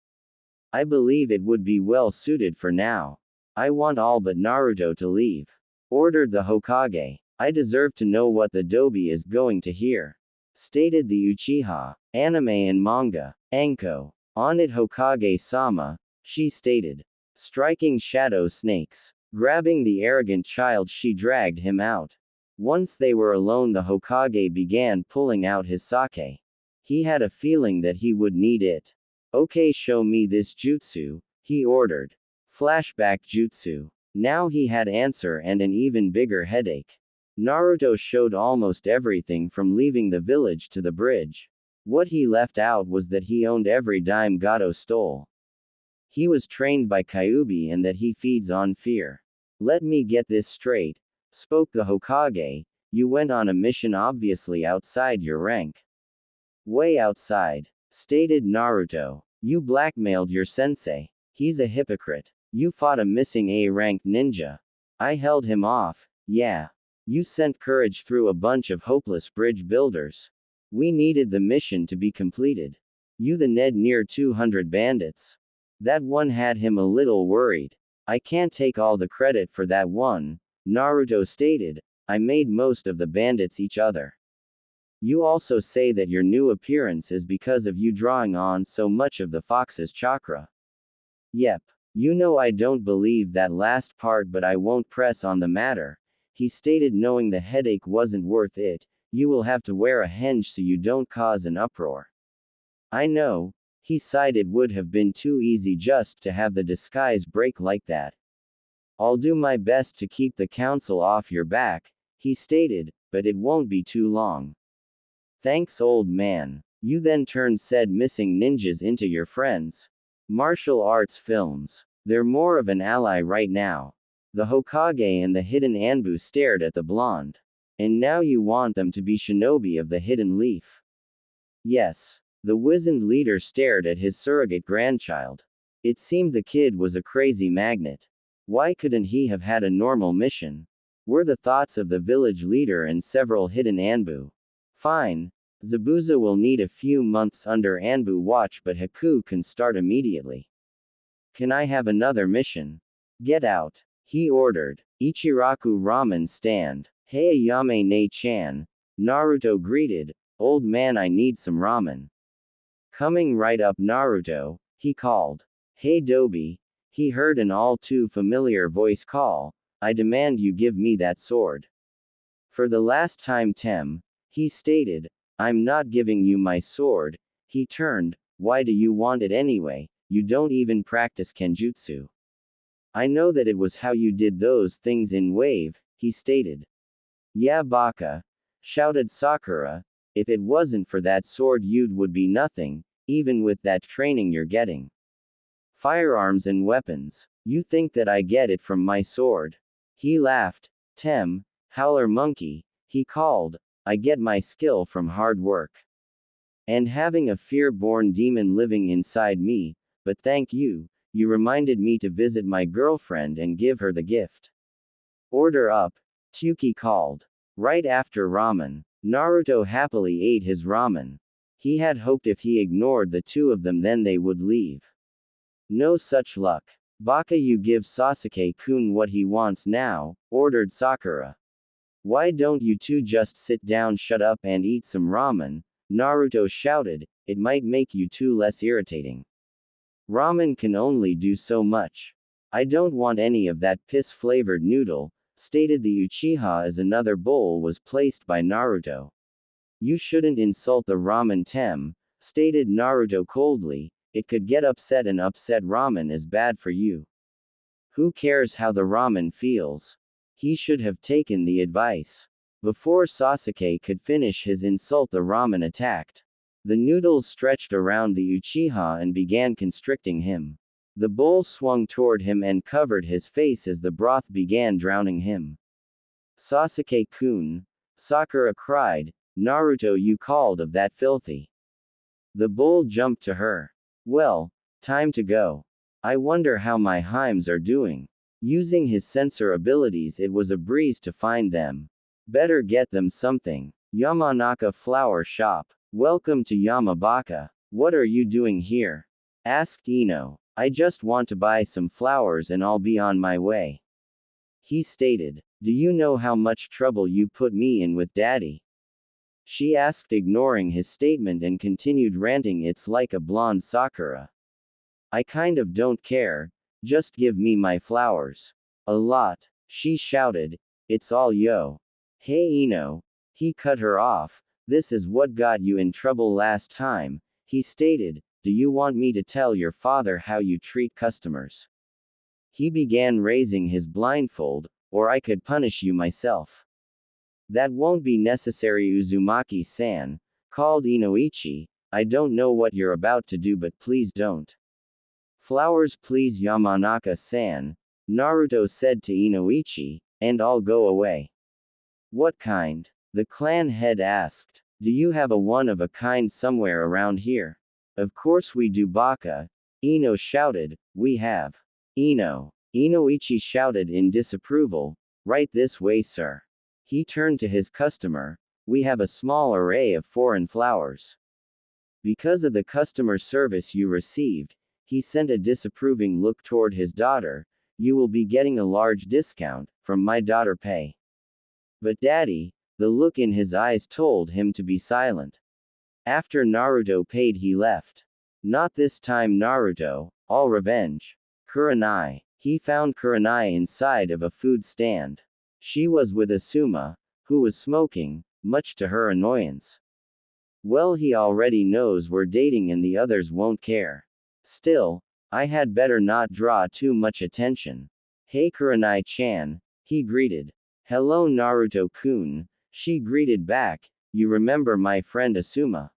I believe it would be well suited for now. I want all but Naruto to leave. Ordered the Hokage. I deserve to know what the Dobi is going to hear. Stated the Uchiha. Anime and manga. Anko. On it, Hokage-sama, she stated. Striking shadow snakes. Grabbing the arrogant child, she dragged him out. Once they were alone, the Hokage began pulling out his sake. He had a feeling that he would need it. Okay, show me this jutsu, he ordered. Flashback jutsu. Now he had answer and an even bigger headache. Naruto showed almost everything from leaving the village to the bridge. What he left out was that he owned every dime Gato stole. He was trained by Kyuubi and that he feeds on fear. Let me get this straight, spoke the Hokage. You went on a mission obviously outside your rank. Way outside, stated Naruto. You blackmailed your sensei. He's a hypocrite. You fought a missing A-ranked ninja. I held him off. Yeah. You sent courage through a bunch of hopeless bridge builders. We needed the mission to be completed. You the Ned near 200 bandits. That one had him a little worried. I can't take all the credit for that one, Naruto stated. I made most of the bandits each other. You also say that your new appearance is because of you drawing on so much of the fox's chakra. Yep. You know I don't believe that last part, but I won't press on the matter, he stated, knowing the headache wasn't worth it. You will have to wear a henge so you don't cause an uproar. I know, he sighed. It would have been too easy just to have the disguise break like that. I'll do my best to keep the council off your back, he stated, but it won't be too long. Thanks, old man. You then turned said missing ninjas into your friends. Martial arts films. They're more of an ally right now. The Hokage and the hidden Anbu stared at the blonde. And now you want them to be shinobi of the hidden leaf. Yes. The wizened leader stared at his surrogate grandchild. It seemed the kid was a crazy magnet. Why couldn't he have had a normal mission? Were the thoughts of the village leader and several hidden Anbu. Fine. Zabuza will need a few months under Anbu watch, but Haku can start immediately. Can I have another mission? Get out, he ordered. Ichiraku ramen stand. Hey Ayame ne-chan. Naruto greeted. Old man, I need some ramen. Coming right up, Naruto, he called. Hey Dobi. He heard an all too familiar voice call. I demand you give me that sword. For the last time, Tem, he stated. I'm not giving you my sword. He turned. Why do you want it anyway? You don't even practice kenjutsu. I know that it was how you did those things in Wave, he stated. Yeah, baka, shouted Sakura. If it wasn't for that sword, you would be nothing, even with that training you're getting. Firearms and weapons. You think that I get it from my sword? He laughed. Tem, howler monkey, he called. I get my skill from hard work. And having a fear-born demon living inside me, but thank you, you reminded me to visit my girlfriend and give her the gift. Order up, Tuki called. Right after ramen, Naruto happily ate his ramen. He had hoped if he ignored the two of them then they would leave. No such luck. Baka, you give Sasuke-kun what he wants now, ordered Sakura. Why don't you two just sit down, shut up and eat some ramen? Naruto shouted, it might make you two less irritating. Ramen can only do so much. I don't want any of that piss-flavored noodle, stated the Uchiha as another bowl was placed by Naruto. You shouldn't insult the ramen tem, stated Naruto coldly, it could get upset and upset ramen is bad for you. Who cares how the ramen feels? He should have taken the advice. Before Sasuke could finish his insult, the ramen attacked. The noodles stretched around the Uchiha and began constricting him. The bowl swung toward him and covered his face as the broth began drowning him. Sasuke-kun, Sakura cried, Naruto, you called of that filthy. The bull jumped to her. Well, time to go. I wonder how my Himes are doing. Using his sensor abilities, it was a breeze to find them. Better get them something. Yamanaka Flower Shop. Welcome to Yamabaka. What are you doing here? Asked Ino. I just want to buy some flowers and I'll be on my way. He stated. Do you know how much trouble you put me in with Daddy? She asked, ignoring his statement, and continued ranting, it's like a blonde Sakura. I kind of don't care, just give me my flowers. A lot, she shouted. It's all yo. Hey Ino. He cut her off. This is what got you in trouble last time, he stated. Do you want me to tell your father how you treat customers? He began raising his blindfold, or I could punish you myself. That won't be necessary, Uzumaki-san, called Inoichi. I don't know what you're about to do, but please don't. Flowers please, Yamanaka-san, Naruto said to Inoichi, and I'll go away. What kind? The clan head asked. Do you have a one-of-a-kind somewhere around here? Of course we do, Baka. Ino shouted. We have. Ino. Inoichi shouted in disapproval. Right this way, sir. He turned to his customer. We have a small array of foreign flowers. Because of the customer service you received, he sent a disapproving look toward his daughter. You will be getting a large discount from my daughter pay. But Daddy, the look in his eyes told him to be silent. After Naruto paid, he left. Not this time, Naruto, all revenge. Kurenai. He found Kurenai inside of a food stand. She was with Asuma, who was smoking, much to her annoyance. Well, he already knows we're dating and the others won't care. Still, I had better not draw too much attention. Hey Kurenai-chan, he greeted. Hello Naruto-kun, she greeted back. You remember my friend Asuma?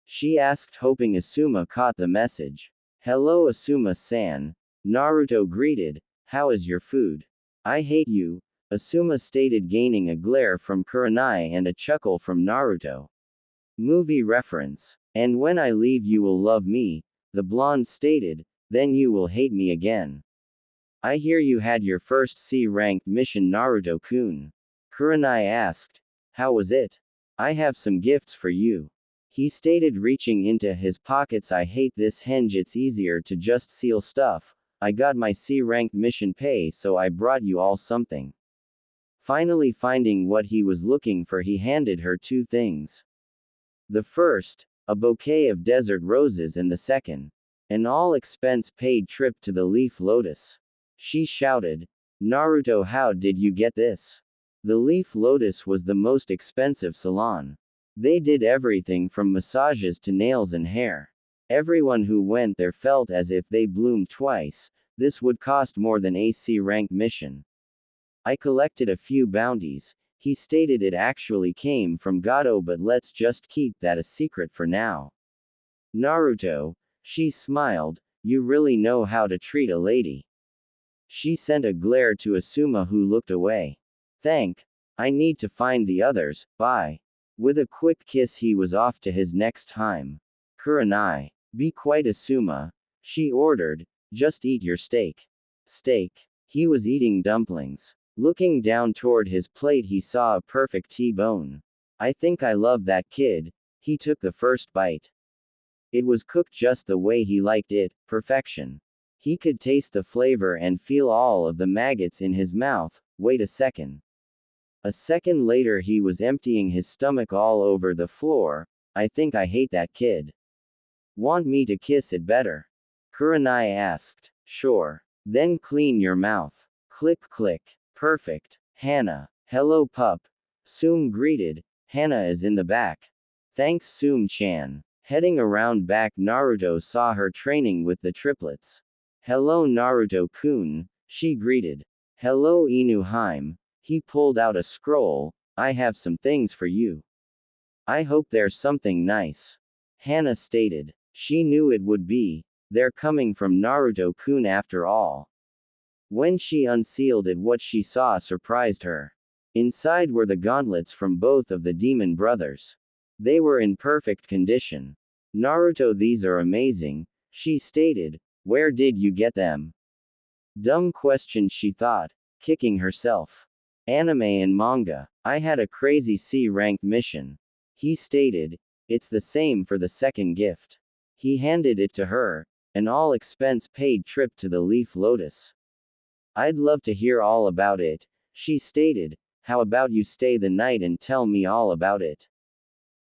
She asked, hoping Asuma caught the message. Hello Asuma-san, Naruto greeted. How is your food? I hate you, Asuma stated, gaining a glare from Kurenai and a chuckle from Naruto. Movie reference. And when I leave you will love me, the blonde stated, then you will hate me again. I hear you had your first C-ranked mission, Naruto-kun. Kurenai asked. How was it? I have some gifts for you. He stated, reaching into his pockets. I hate this henge, it's easier to just steal stuff. I got my C-ranked mission pay, so I brought you all something. Finally finding what he was looking for, he handed her two things. The first, a bouquet of desert roses, and the second, an all-expense-paid trip to the Leaf Lotus. She shouted. Naruto, how did you get this? The Leaf Lotus was the most expensive salon. They did everything from massages to nails and hair. Everyone who went there felt as if they bloomed twice. This would cost more than a C-rank mission. I collected a few bounties. He stated, it actually came from Gato, but let's just keep that a secret for now. Naruto, she smiled, you really know how to treat a lady. She sent a glare to Asuma, who looked away. I need to find the others, bye. With a quick kiss he was off to his next time. Kurenai. Be quite a Suma, she ordered, just eat your steak. Steak. He was eating dumplings. Looking down toward his plate he saw a perfect T-bone. I think I love that kid. He took the first bite. It was cooked just the way he liked it, perfection. He could taste the flavor and feel all of the maggots in his mouth. Wait a second. A second later he was emptying his stomach all over the floor. I think I hate that kid. Want me to kiss it better? Kurenai asked. Sure. Then clean your mouth. Click click. Perfect. Hana. Hello pup. Soom greeted. Hana is in the back. Thanks Soom-chan. Heading around back Naruto saw her training with the triplets. Hello Naruto-kun, she greeted. Hello Inuheim. He pulled out a scroll. I have some things for you. I hope there's something nice. Hana stated. She knew it would be. They're coming from Naruto-kun after all. When she unsealed it, what she saw surprised her. Inside were the gauntlets from both of the demon brothers. They were in perfect condition. Naruto, these are amazing, she stated. Where did you get them? Dumb question, she thought, kicking herself. Anime and manga. I had a crazy C-rank mission. He stated. It's the same for the second gift. He handed it to her, an all-expense-paid trip to the Leaf Lotus. I'd love to hear all about it, she stated. How about you stay the night and tell me all about it?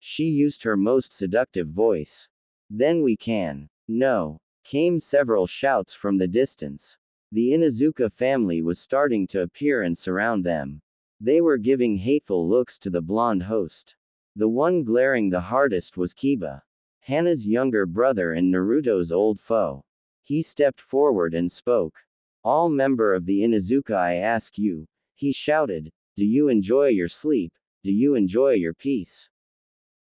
She used her most seductive voice. Then we can. No. Came several shouts from the distance. The Inuzuka family was starting to appear and surround them. They were giving hateful looks to the blonde host. The one glaring the hardest was Kiba, Hana's younger brother and Naruto's old foe. He stepped forward and spoke. All member of the Inuzuka, I ask you, he shouted, do you enjoy your sleep? Do you enjoy your peace?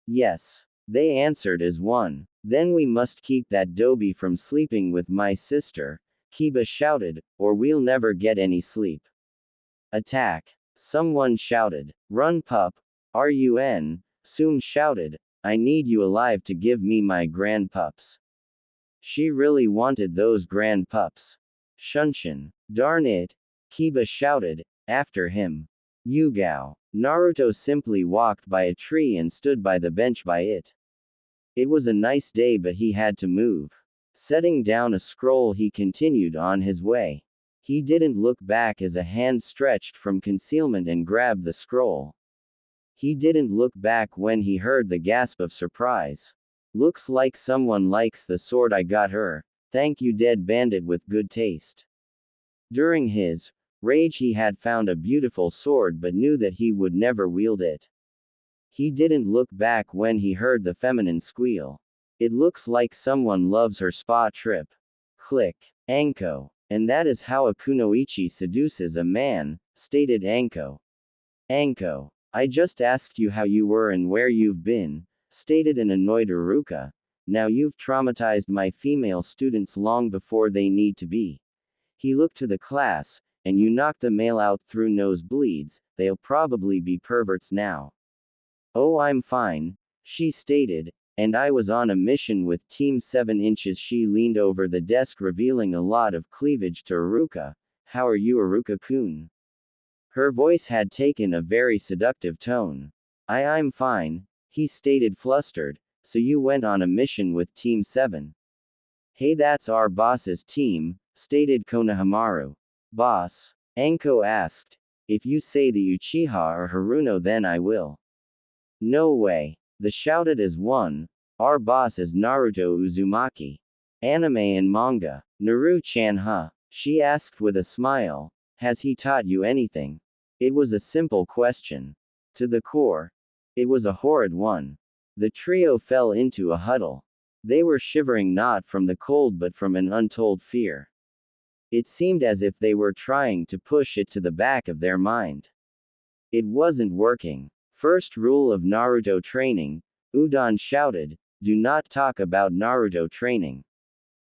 Yes. They answered as one. Then we must keep that Dobi from sleeping with my sister, Kiba shouted, or we'll never get any sleep. Attack. Someone shouted. Run pup. Run. Soom shouted. I need you alive to give me my grandpups. She really wanted those grandpups. Shunshin. Darn it. Kiba shouted. After him. Yugao. Naruto simply walked by a tree and stood by the bench by it. It was a nice day, but he had to move. Setting down a scroll, he continued on his way. He didn't look back as a hand stretched from concealment and grabbed the scroll. He didn't look back when he heard the gasp of surprise. Looks like someone likes the sword I got her. Thank you, dead bandit with good taste. During his rage, he had found a beautiful sword but knew that he would never wield it. He didn't look back when he heard the feminine squeal. It looks like someone loves her spa trip. Click. Anko. And that is how a kunoichi seduces a man, stated Anko. Anko. I just asked you how you were and where you've been, stated an annoyed Iruka. Now you've traumatized my female students long before they need to be. He looked to the class, and you knocked the male out through nosebleeds, they'll probably be perverts now. Oh, I'm fine, she stated, and I was on a mission with Team 7 inches. She leaned over the desk revealing a lot of cleavage to Iruka. How are you, Iruka-kun? Her voice had taken a very seductive tone. I'm fine, he stated flustered. So you went on a mission with Team 7? Hey, that's our boss's team, stated Konohamaru. Boss? Anko asked. If you say the Uchiha or Haruno, then I will. No way. The shouted as one. Our boss is Naruto Uzumaki. Anime and manga. Naru-chan, huh? She asked with a smile. Has he taught you anything? It was a simple question. To the core. It was a horrid one. The trio fell into a huddle. They were shivering not from the cold but from an untold fear. It seemed as if they were trying to push it to the back of their mind. It wasn't working. First rule of Naruto training, Udon shouted, do not talk about Naruto training.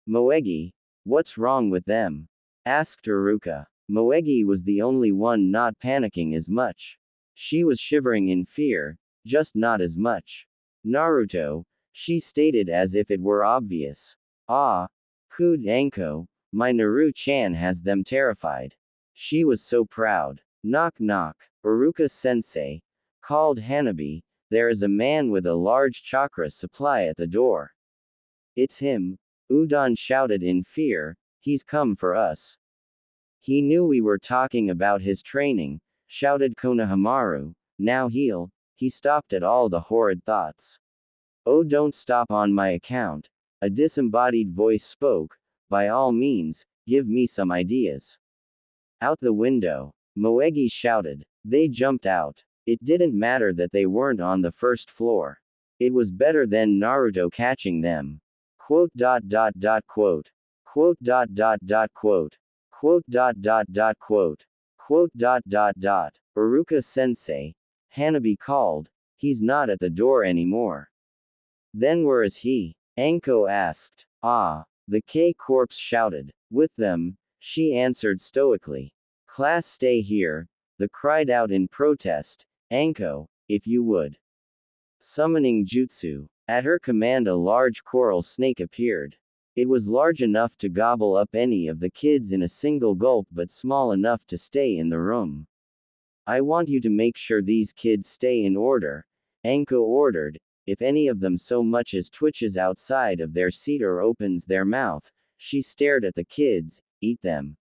Moegi, what's wrong with them? Asked Iruka. Moegi was the only one not panicking as much. She was shivering in fear, just not as much. Naruto, she stated as if it were obvious. Ah, cooed Anko, my Naru-chan has them terrified. She was so proud. Knock knock, Uruka-sensei, called Hanabi, there is a man with a large chakra supply at the door. It's him, Udon shouted in fear, he's come for us. He knew we were talking about his training, shouted Konohamaru, now he stopped at all the horrid thoughts. Oh, don't stop on my account, a disembodied voice spoke, by all means, give me some ideas. Out the window, Moegi shouted. They jumped out. It didn't matter that they weren't on the first floor. It was better than Naruto catching them. Quote. Quote. Quote. Quote. Quote. Uruka sensei, Hanabi called, he's not at the door anymore. Then where is he? Anko asked. Ah, the K-Corps shouted. With them, she answered stoically. Class stay here, the cried out in protest, Anko, if you would. Summoning jutsu. At her command a large coral snake appeared. It was large enough to gobble up any of the kids in a single gulp but small enough to stay in the room. I want you to make sure these kids stay in order, Anko ordered. If any of them so much as twitches outside of their seat or opens their mouth, she stared at the kids, eat them.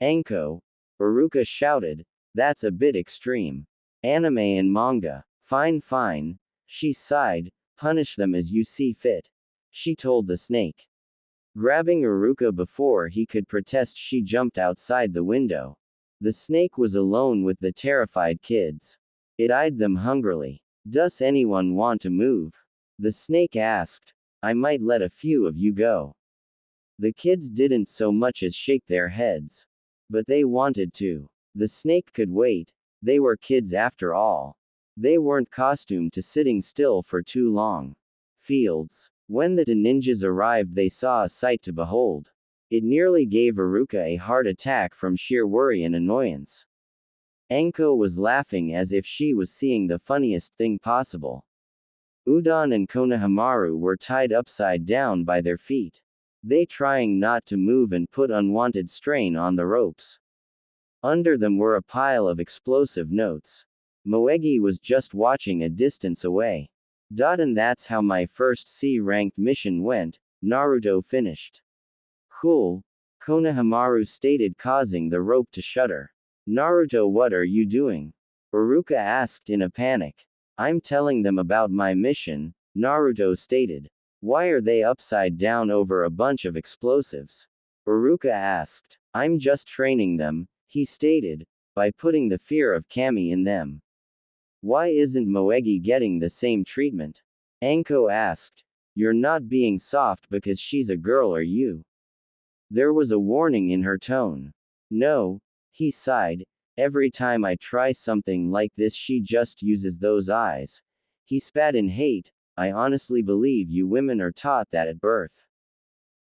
Anko, Uruka shouted, that's a bit extreme. Anime and manga. Fine, she sighed, punish them as you see fit. She told the snake. Grabbing Uruka before he could protest, she jumped outside the window. The snake was alone with the terrified kids. It eyed them hungrily. Does anyone want to move? The snake asked. I might let a few of you go. The kids didn't so much as shake their heads. But they wanted to. The snake could wait. They were kids after all. They weren't costumed to sitting still for too long. Fields. When the ninjas arrived, they saw a sight to behold. It nearly gave Uruka a heart attack from sheer worry and annoyance. Anko was laughing as if she was seeing the funniest thing possible. Udon and Konohamaru were tied upside down by their feet. They trying not to move and put unwanted strain on the ropes. Under them were a pile of explosive notes. Moegi was just watching a distance away. And that's how my first C-ranked mission went, Naruto finished. Cool, Konohamaru stated, causing the rope to shudder. Naruto, what are you doing? Uruka asked in a panic. I'm telling them about my mission, Naruto stated. Why are they upside down over a bunch of explosives? Uruka asked. I'm just training them, he stated, by putting the fear of Kami in them. Why isn't Moegi getting the same treatment? Anko asked. You're not being soft because she's a girl, are you? There was a warning in her tone. No, he sighed. Every time I try something like this, she just uses those eyes. He spat in hate. I honestly believe you women are taught that at birth.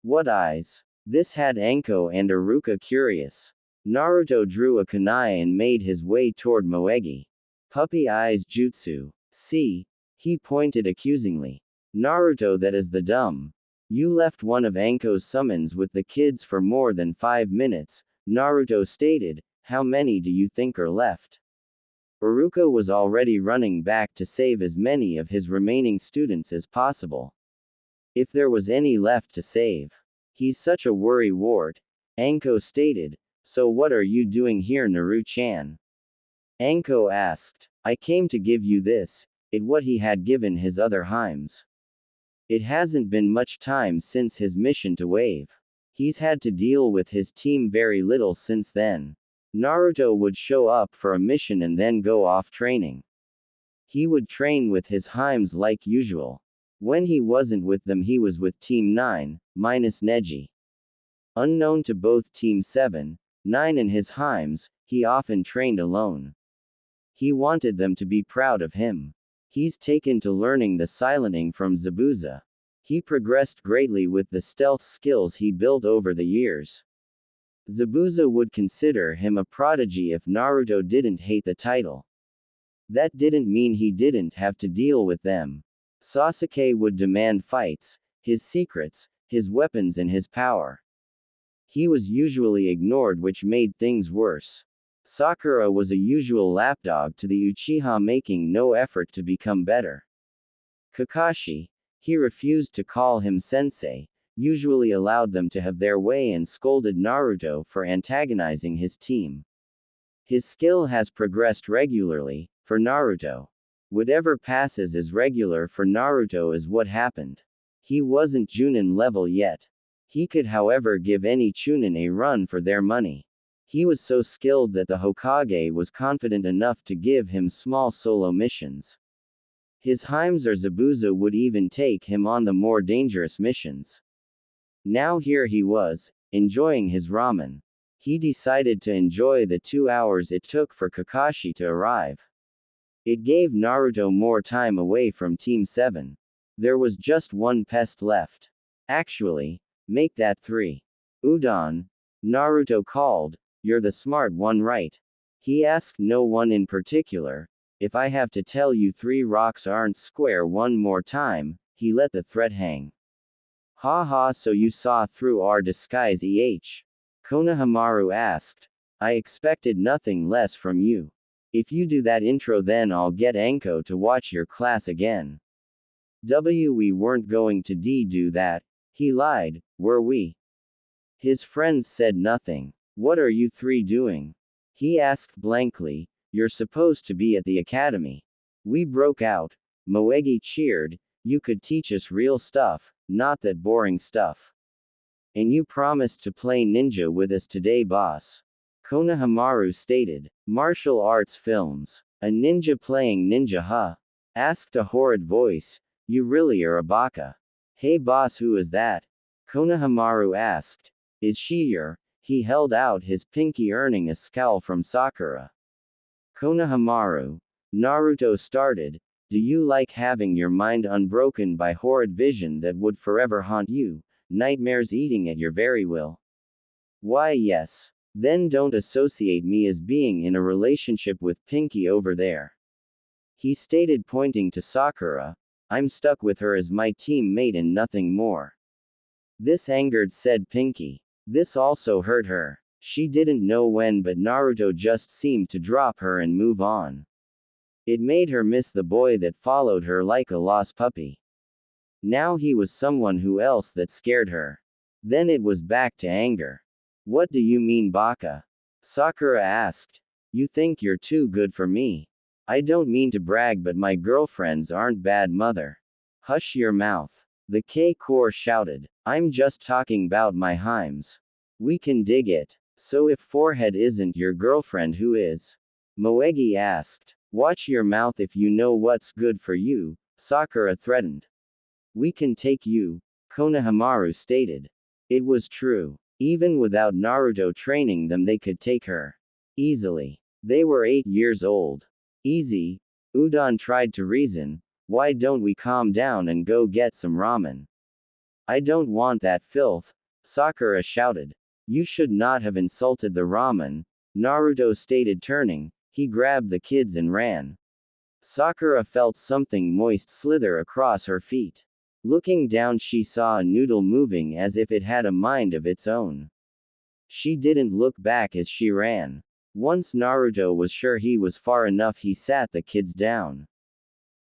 What eyes? This had Anko and Uruka curious. Naruto drew a kunai and made his way toward Moegi. Puppy eyes jutsu. See? He pointed accusingly. Naruto, that is the dumb. You left one of Anko's summons with the kids for more than 5 minutes, Naruto stated. How many do you think are left? Uruka was already running back to save as many of his remaining students as possible. If there was any left to save. He's such a worry wart, Anko stated. So what are you doing here, Naru-chan? Anko asked. I came to give you this, what he had given his other Heims. It hasn't been much time since his mission to Wave. He's had to deal with his team very little since then. Naruto would show up for a mission and then go off training. He would train with his Heims like usual. When he wasn't with them, he was with Team 9, minus Neji. Unknown to both Team 7, 9 and his Heims, he often trained alone. He wanted them to be proud of him. He's taken to learning the silencing from Zabuza. He progressed greatly with the stealth skills he built over the years. Zabuza would consider him a prodigy if Naruto didn't hate the title. That didn't mean he didn't have to deal with them. Sasuke would demand fights, his secrets, his weapons and his power. He was usually ignored, which made things worse. Sakura was a usual lapdog to the Uchiha, making no effort to become better. Kakashi, he refused to call him sensei, usually allowed them to have their way and scolded Naruto for antagonizing his team. His skill has progressed regularly, for Naruto. Whatever passes as regular for Naruto is what happened. He wasn't Chunin level yet. He could, however, give any Chunin a run for their money. He was so skilled that the Hokage was confident enough to give him small solo missions. His Heims or Zabuza would even take him on the more dangerous missions. Now here he was, enjoying his ramen. He decided to enjoy the 2 hours it took for Kakashi to arrive. It gave Naruto more time away from Team 7. There was just one pest left. Actually, make that 3. Udon, Naruto called, "You're the smart one, right?" He asked no one in particular. "If I have to tell you 3 rocks aren't square one more time," he let the threat hang. "Ha ha, so you saw through our disguise, Konohamaru asked. "I expected nothing less from you. If you do that intro, then I'll get Anko to watch your class again." We weren't going to do that. He lied, were we? His friends said nothing. "What are you 3 doing?" he asked blankly. "You're supposed to be at the academy." We broke out. Moegi cheered. "You could teach us real stuff, not that boring stuff. And you promised to play ninja with us today, boss." Konohamaru stated. "Martial arts films. A ninja playing ninja, huh?" asked a horrid voice. "You really are a baka." "Hey boss, who is that?" Konohamaru asked. "Is she your?" He held out his pinky, earning a scowl from Sakura. "Konohamaru," Naruto started, "do you like having your mind unbroken by horrid vision that would forever haunt you, nightmares eating at your very will?" "Why, yes. Then don't associate me as being in a relationship with Pinky over there," he stated, pointing to Sakura. "I'm stuck with her as my teammate and nothing more." This angered said Pinky. This also hurt her. She didn't know when, but Naruto just seemed to drop her and move on. It made her miss the boy that followed her like a lost puppy. Now he was someone who else that scared her. Then it was back to anger. "What do you mean, baka?" Sakura asked. "You think you're too good for me. I don't mean to brag, but my girlfriends aren't bad, mother." "Hush your mouth," the K-Core shouted. "I'm just talking about my Heims. We can dig it. So if Forehead isn't your girlfriend, who is?" Moegi asked. "Watch your mouth if you know what's good for you," Sakura threatened. "We can take you," Konohamaru stated. It was true. Even without Naruto training them, they could take her. Easily. They were 8 years old. "Easy," Udon tried to reason. "Why don't we calm down and go get some ramen?" "I don't want that filth," Sakura shouted. "You should not have insulted the ramen," Naruto stated, turning. He grabbed the kids and ran. Sakura felt something moist slither across her feet. Looking down, she saw a noodle moving as if it had a mind of its own. She didn't look back as she ran. Once Naruto was sure he was far enough, he sat the kids down.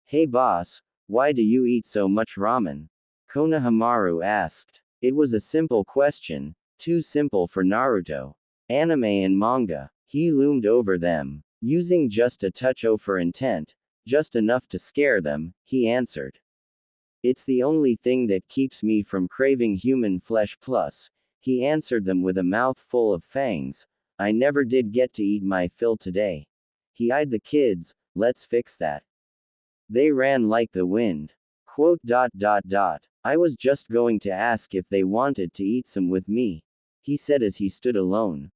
"Hey boss, why do you eat so much ramen?" Konohamaru asked. It was a simple question, too simple for Naruto. Anime and manga. He loomed over them. Using just a touch for intent, just enough to scare them, he answered. "It's the only thing that keeps me from craving human flesh, plus," he answered them with a mouth full of fangs, "I never did get to eat my fill today." He eyed the kids. "Let's fix that." They ran like the wind. "I was just going to ask if they wanted to eat some with me," he said as he stood alone.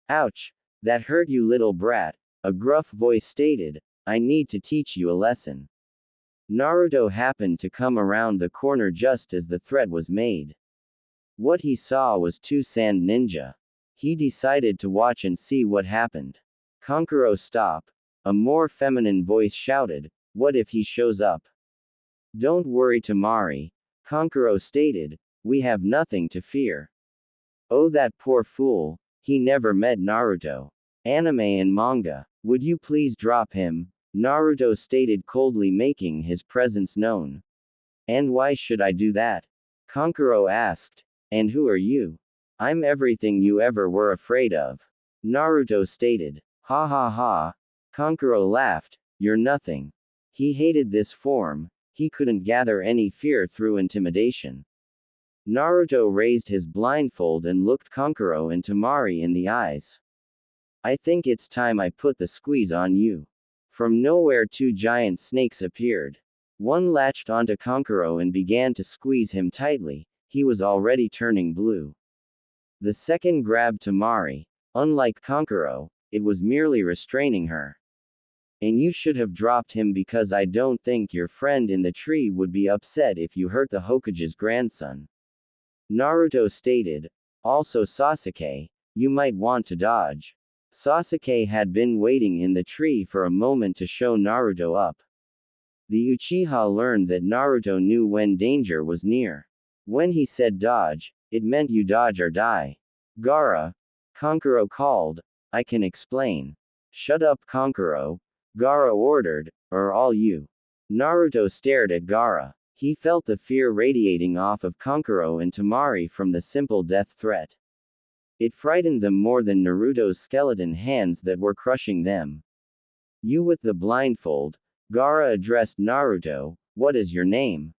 "Ouch! That hurt, you little brat," a gruff voice stated. "I need to teach you a lesson." Naruto happened to come around the corner just as the threat was made. What he saw was 2 sand ninja. He decided to watch and see what happened. "Kankuro, stop!" A more feminine voice shouted, "What if he shows up?" "Don't worry, Temari," Kankuro stated, "we have nothing to fear." "Oh, that poor fool, he never met Naruto. Anime and manga. Would you please drop him?" Naruto stated coldly, making his presence known. "And why should I do that?" Kankuro asked. "And who are you?" "I'm everything you ever were afraid of," Naruto stated. "Ha ha ha." Kankuro laughed. "You're nothing." He hated this form. He couldn't gather any fear through intimidation. Naruto raised his blindfold and looked Kankuro and Temari in the eyes. "I think it's time I put the squeeze on you." From nowhere, two giant snakes appeared. One latched onto Kankuro and began to squeeze him tightly. He was already turning blue. The second grabbed Temari. Unlike Kankuro, it was merely restraining her. "And you should have dropped him, because I don't think your friend in the tree would be upset if you hurt the Hokage's grandson," Naruto stated. "Also, Sasuke, you might want to dodge." Sasuke had been waiting in the tree for a moment to show Naruto up. The Uchiha learned that Naruto knew when danger was near. When he said dodge, it meant you dodge or die. "Gaara," Kankuro called. "I can explain." "Shut up, Kankuro," Gaara ordered, "or all you." Naruto stared at Gaara. He felt the fear radiating off of Kankuro and Temari from the simple death threat. It frightened them more than Naruto's skeleton hands that were crushing them. "You with the blindfold," Gaara addressed Naruto, "what is your name?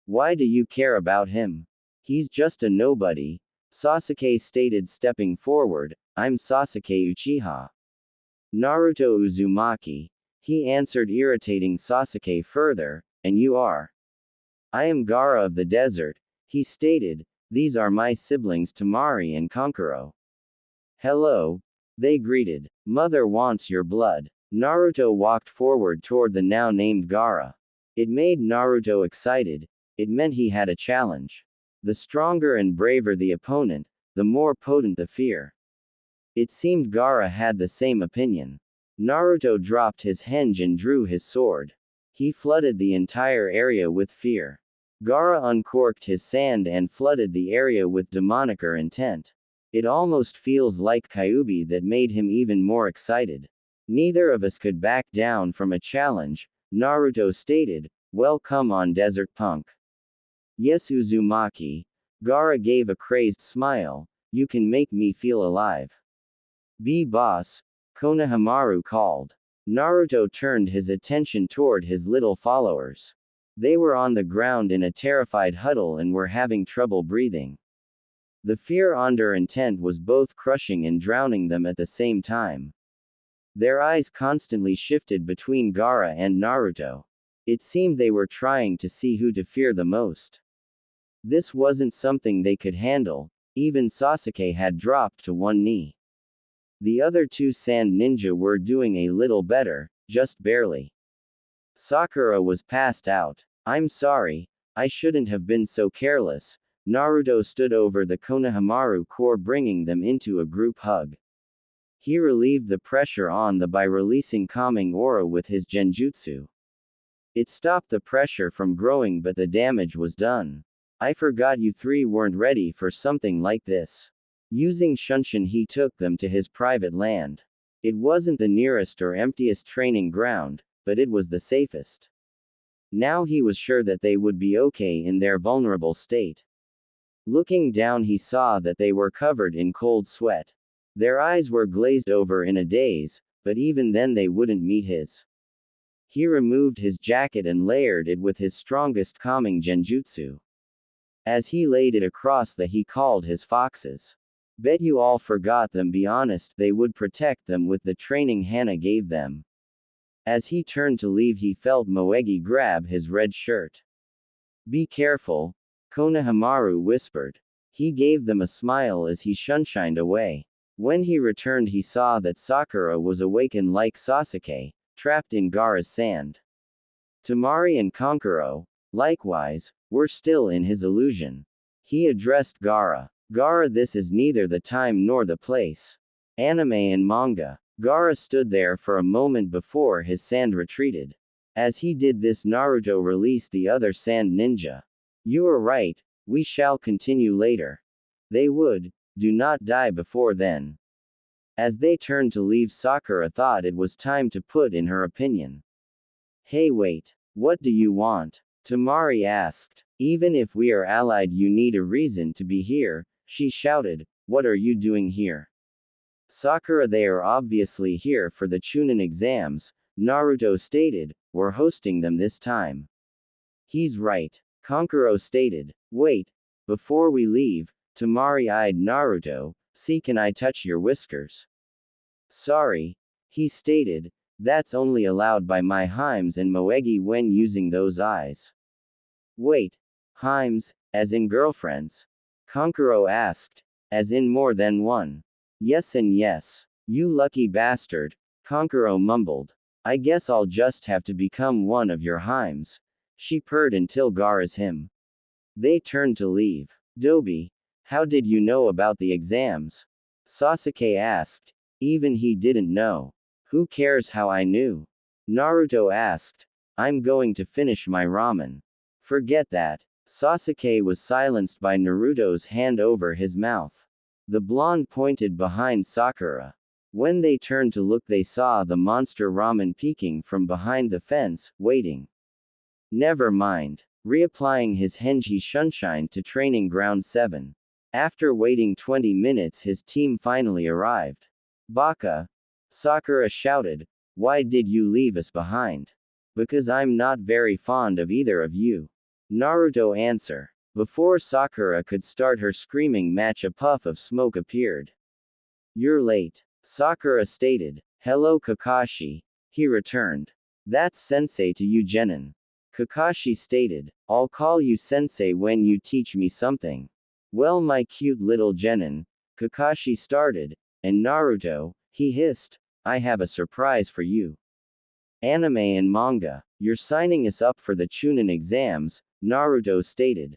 Why do you care about him? He's just a nobody," Sasuke stated, stepping forward. "I'm Sasuke Uchiha." "Naruto Uzumaki," he answered, irritating Sasuke further. "And you are?" "I am Gaara of the desert," he stated. "These are my siblings Temari and Kankuro." "Hello," they greeted. "Mother wants your blood." Naruto walked forward toward the now named Gaara. It made Naruto excited. It meant he had a challenge. The stronger and braver the opponent, the more potent the fear. It seemed Gaara had the same opinion. Naruto dropped his henge and drew his sword. He flooded the entire area with fear. Gaara uncorked his sand and flooded the area with demonicer intent. It almost feels like Kyuubi that made him even more excited. "Neither of us could back down from a challenge," Naruto stated. "Well, come on, desert punk." "Yes, Uzumaki." Gaara gave a crazed smile. "You can make me feel alive." "Be boss," Konohamaru called. Naruto turned his attention toward his little followers. They were on the ground in a terrified huddle and were having trouble breathing. The fear under intent was both crushing and drowning them at the same time. Their eyes constantly shifted between Gaara and Naruto. It seemed they were trying to see who to fear the most. This wasn't something they could handle. Even Sasuke had dropped to one knee. The other two sand ninja were doing a little better, just barely. Sakura was passed out. "I'm sorry, I shouldn't have been so careless." Naruto stood over the Konohamaru core, bringing them into a group hug. He relieved the pressure on them by releasing calming aura with his genjutsu. It stopped the pressure from growing, but the damage was done. "I forgot you three weren't ready for something like this." Using Shunshin, he took them to his private land. It wasn't the nearest or emptiest training ground, but it was the safest. Now he was sure that they would be okay in their vulnerable state. Looking down, he saw that they were covered in cold sweat. Their eyes were glazed over in a daze, but even then they wouldn't meet his. He removed his jacket and layered it with his strongest calming genjutsu. As he laid it across he called his foxes. "Bet you all forgot them. Be honest, they would protect them with the training Hana gave them." As he turned to leave, he felt Moegi grab his red shirt. "Be careful," Konohamaru whispered. He gave them a smile as he shunshined away. When he returned, he saw that Sakura was awakened like Sasuke, trapped in Gaara's sand. Temari and Kankuro, likewise, were still in his illusion. He addressed Gaara. "Gaara, this is neither the time nor the place. Anime and manga. Gaara stood there for a moment before his sand retreated. As he did this, Naruto released the other sand ninja. You are right, we shall continue later. They would, do not die before then. As they turned to leave, Sakura thought it was time to put in her opinion. Hey wait, what do you want? Tamari asked. Even if we are allied, you need a reason to be here, she shouted. What are you doing here? Sakura, they are obviously here for the Chunin exams, Naruto stated, we're hosting them this time. He's right, Kankuro stated. Wait, before we leave, Tamari eyed Naruto, see, can I touch your whiskers? Sorry, he stated, that's only allowed by my Himes and Moegi when using those eyes. Wait, Himes, as in girlfriends? Kankuro asked, as in more than one? Yes and yes. You lucky bastard, Kankuro mumbled. I guess I'll just have to become one of your Himes. She purred until Gaara's him. They turned to leave. Dobi, how did you know about the exams? Sasuke asked. Even he didn't know. Who cares how I knew? Naruto asked. I'm going to finish my ramen. Forget that. Sasuke was silenced by Naruto's hand over his mouth. The blonde pointed behind Sakura. When they turned to look, they saw the monster ramen peeking from behind the fence, waiting. Never mind. Reapplying his Henji Shunshine to Training Ground 7. After waiting 20 minutes, his team finally arrived. Baka! Sakura shouted. Why did you leave us behind? Because I'm not very fond of either of you. Naruto answer. Before Sakura could start her screaming match, a puff of smoke appeared. You're late, Sakura stated. Hello Kakashi. He returned. That's sensei to you, Genin. Kakashi stated. I'll call you sensei when you teach me something. Well, my cute little Genin, Kakashi started, and Naruto, he hissed, I have a surprise for you. Anime and manga, you're signing us up for the Chunin exams, Naruto stated.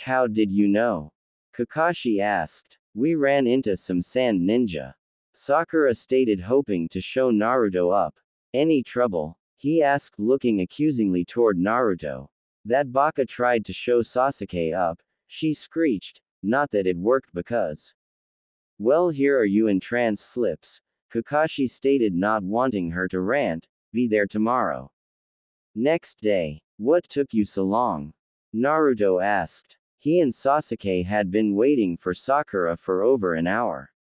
How did you know? Kakashi asked. We ran into some sand ninja. Sakura stated, hoping to show Naruto up. Any trouble? He asked, looking accusingly toward Naruto. That Baka tried to show Sasuke up, she screeched, not that it worked because. Well, here are you in trance slips, Kakashi stated, not wanting her to rant, be there tomorrow. Next day. What took you so long? Naruto asked. He and Sasuke had been waiting for Sakura for over an hour.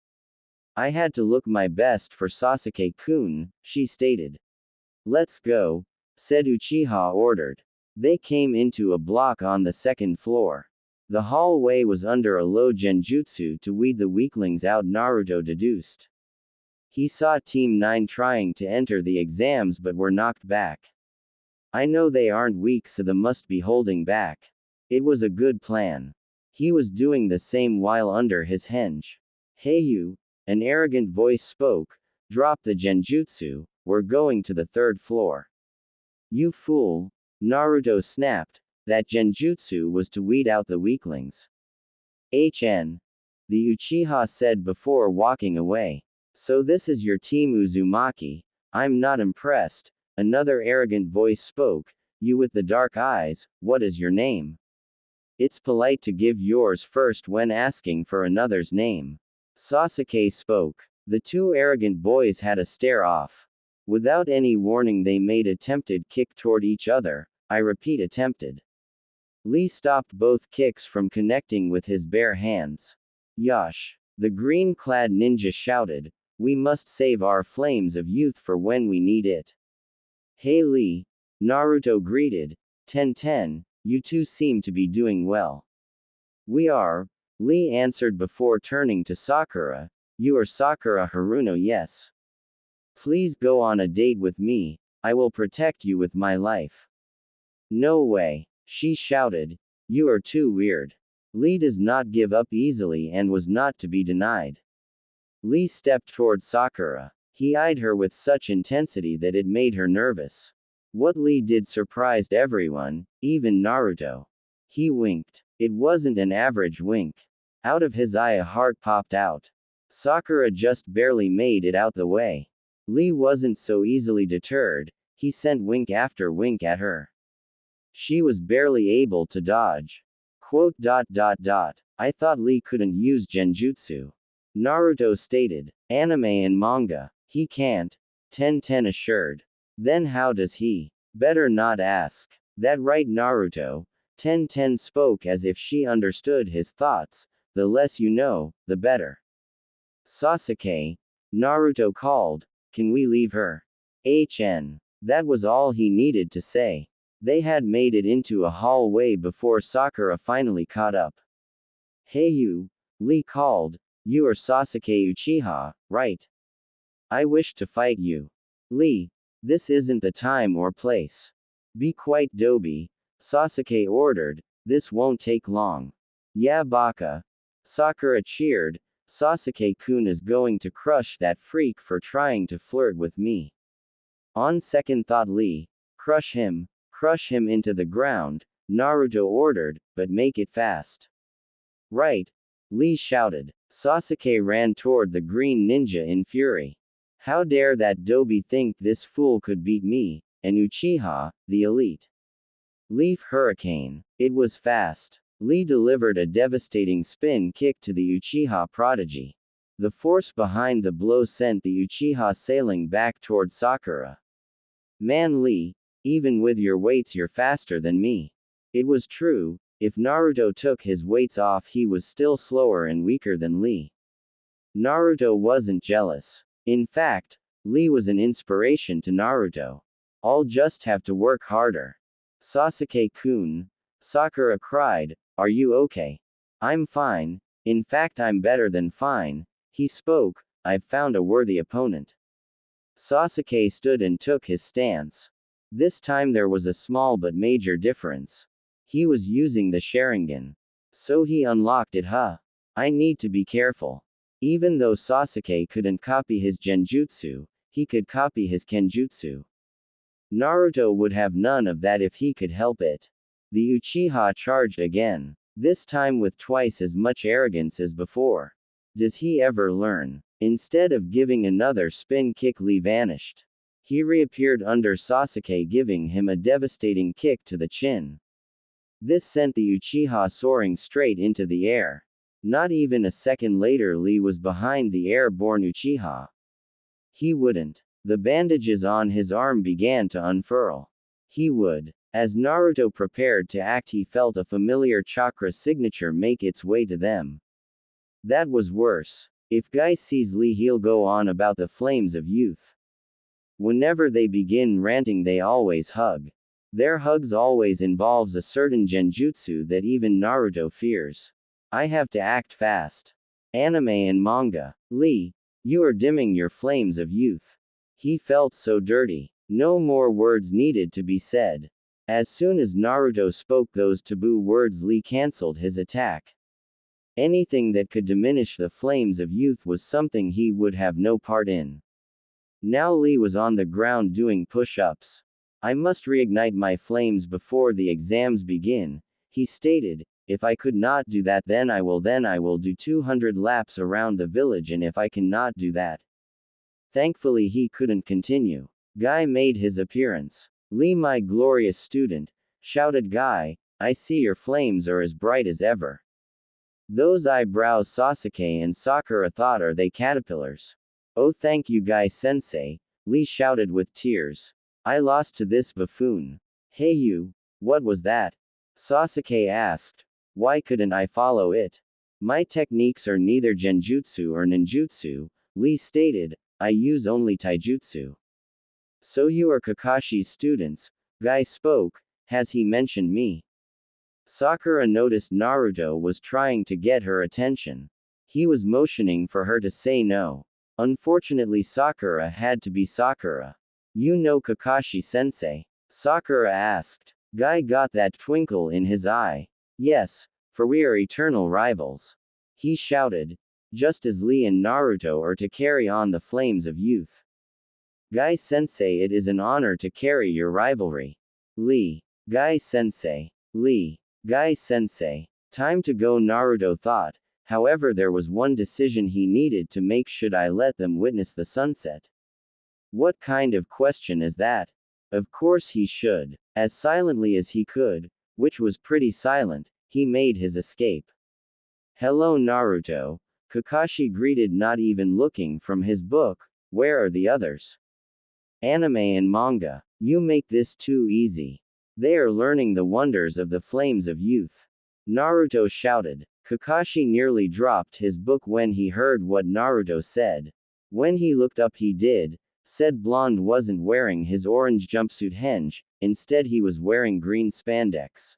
I had to look my best for Sasuke-kun, she stated. Let's go, said Uchiha ordered. They came into a block on the second floor. The hallway was under a low genjutsu to weed the weaklings out, Naruto deduced. He saw Team 9 trying to enter the exams but were knocked back. I know they aren't weak, so they must be holding back. It was a good plan. He was doing the same while under his henge. Hey you, an arrogant voice spoke, drop the genjutsu, we're going to the third floor. You fool, Naruto snapped, that genjutsu was to weed out the weaklings. The Uchiha said before walking away. So this is your team, Uzumaki. I'm not impressed. Another arrogant voice spoke, you with the dark eyes, what is your name? It's polite to give yours first when asking for another's name. Sasuke spoke. The two arrogant boys had a stare off. Without any warning, they made attempted kick toward each other, I repeat attempted. Lee stopped both kicks from connecting with his bare hands. Yosh! The green-clad ninja shouted, we must save our flames of youth for when we need it. Hey Lee, Naruto greeted, 10-10, you two seem to be doing well. We are, Lee answered before turning to Sakura, you are Sakura Haruno, yes. Please go on a date with me, I will protect you with my life. No way, she shouted, you are too weird. Lee does not give up easily and was not to be denied. Lee stepped toward Sakura. He eyed her with such intensity that it made her nervous. What Lee did surprised everyone, even Naruto. He winked. It wasn't an average wink. Out of his eye a heart popped out. Sakura just barely made it out the way. Lee wasn't so easily deterred, he sent wink after wink at her. She was barely able to dodge. Quote. I thought Lee couldn't use genjutsu. Naruto stated. Anime and manga. He can't. 1010 assured. Then how does he? Better not ask. That right, Naruto. 1010 spoke as if she understood his thoughts. The less you know, the better. Sasuke. Naruto called. Can we leave her? That was all he needed to say. They had made it into a hallway before Sakura finally caught up. Hey you, Lee called. You are Sasuke Uchiha, right? I wish to fight you. Lee, this isn't the time or place. Be quiet, Dobi, Sasuke ordered. This won't take long. Yeah, Baka. Sakura cheered. Sasuke-kun is going to crush that freak for trying to flirt with me. On second thought, Lee, crush him into the ground, Naruto ordered, but make it fast. Right. Lee shouted. Sasuke ran toward the green ninja in fury. How dare that Dobi think this fool could beat me, and Uchiha, the elite. Leaf Hurricane. It was fast. Lee delivered a devastating spin kick to the Uchiha prodigy. The force behind the blow sent the Uchiha sailing back toward Sakura. Man Lee, even with your weights you're faster than me. It was true, if Naruto took his weights off he was still slower and weaker than Lee. Naruto wasn't jealous. In fact, Lee was an inspiration to Naruto. I'll just have to work harder. Sasuke-kun, Sakura cried, are you okay? I'm fine, in fact I'm better than fine, he spoke, I've found a worthy opponent. Sasuke stood and took his stance. This time there was a small but major difference. He was using the Sharingan. So he unlocked it. I need to be careful. Even though Sasuke couldn't copy his genjutsu, he could copy his kenjutsu. Naruto would have none of that if he could help it. The Uchiha charged again, this time with twice as much arrogance as before. Does he ever learn? Instead of giving another spin kick, Lee vanished. He reappeared under Sasuke, giving him a devastating kick to the chin. This sent the Uchiha soaring straight into the air. Not even a second later, Lee was behind the airborne Uchiha. He wouldn't. The bandages on his arm began to unfurl. He would. As Naruto prepared to act, he felt a familiar chakra signature make its way to them. That was worse. If Guy sees Lee, he'll go on about the flames of youth. Whenever they begin ranting, they always hug. Their hugs always involves a certain genjutsu that even Naruto fears. I have to act fast. Anime and manga. Lee, you are dimming your flames of youth. He felt so dirty. No more words needed to be said. As soon as Naruto spoke those taboo words, Lee cancelled his attack. Anything that could diminish the flames of youth was something he would have no part in. Now Lee was on the ground doing push-ups. I must reignite my flames before the exams begin, he stated. If I could not do that, then I will do 200 laps around the village, and if I cannot do that. Thankfully he couldn't continue. Guy made his appearance. Lee, my glorious student, shouted Guy, I see your flames are as bright as ever. Those eyebrows Sasuke and Sakura thought, are they caterpillars? Oh, thank you, Guy-sensei, Lee shouted with tears. I lost to this buffoon. Hey you, what was that? Sasuke asked. Why couldn't I follow it? My techniques are neither genjutsu or ninjutsu, Lee stated, I use only taijutsu. So you are Kakashi's students, Guy spoke, has he mentioned me? Sakura noticed Naruto was trying to get her attention. He was motioning for her to say no. Unfortunately, Sakura had to be Sakura. You know Kakashi-sensei? Sakura asked. Guy got that twinkle in his eye. Yes, for we are eternal rivals. He shouted. Just as Lee and Naruto are to carry on the flames of youth. Guy-sensei, it is an honor to carry your rivalry. Lee. Guy-sensei. Lee. Guy-sensei. Time to go, Naruto thought. However, there was one decision he needed to make. Should I let them witness the sunset? What kind of question is that? Of course he should. As silently as he could, which was pretty silent, he made his escape. Hello Naruto, Kakashi greeted, not even looking from his book. Where are the others? Anime and manga. You make this too easy. They are learning the wonders of the flames of youth. Naruto shouted. Kakashi nearly dropped his book when he heard what Naruto said. When he looked up, said blonde wasn't wearing his orange jumpsuit henge, instead he was wearing green spandex.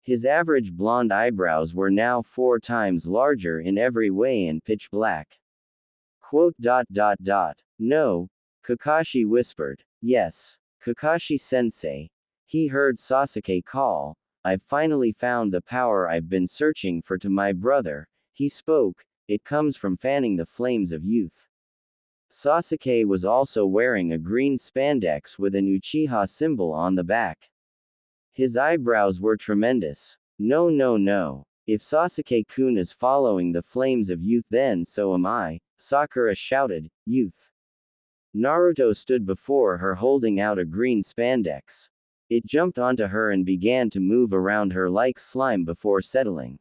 His average blonde eyebrows were now 4 times larger in every way and pitch black. Quote. No, Kakashi whispered. Yes, Kakashi-sensei. He heard Sasuke call. I've finally found the power I've been searching for to my brother, he spoke. It comes from fanning the flames of youth. Sasuke was also wearing a green spandex with an Uchiha symbol on the back. His eyebrows were tremendous. No. If Sasuke-kun is following the flames of youth, then so am I, Sakura shouted. Youth. Naruto stood before her holding out a green spandex. It jumped onto her and began to move around her like slime before settling.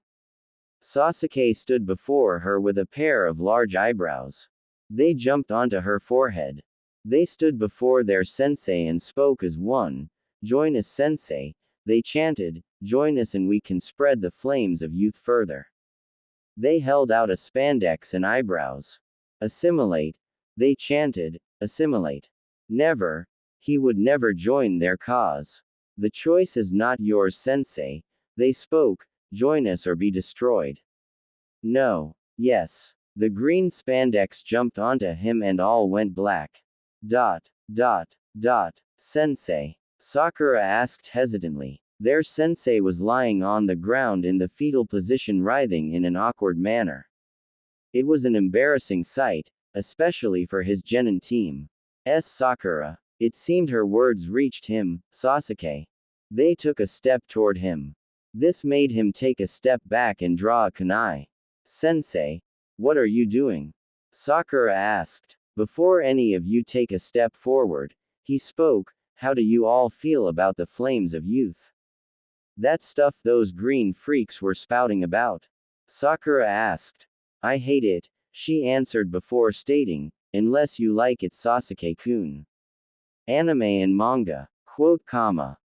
Sasuke stood before her with a pair of large eyebrows. They jumped onto her forehead. They stood before their sensei and spoke as one. Join us, sensei, they chanted. Join us and we can spread the flames of youth further. They held out a spandex and eyebrows. Assimilate, they chanted. Assimilate. Never. He would never join their cause. The choice is not yours, sensei. They spoke. Join us or be destroyed. No. Yes. The green spandex jumped onto him and all went black. Sensei. Sakura asked hesitantly. Their sensei was lying on the ground in the fetal position, writhing in an awkward manner. It was an embarrassing sight, especially for his genin team. Sakura. It seemed her words reached him, Sasuke. They took a step toward him. This made him take a step back and draw a kunai. Sensei. What are you doing? Sakura asked. Before any of you take a step forward, he spoke. How do you all feel about the flames of youth? That stuff those green freaks were spouting about? Sakura asked. I hate it, she answered before stating, unless you like it, Sasuke-kun. Anime and manga. Quote, comma.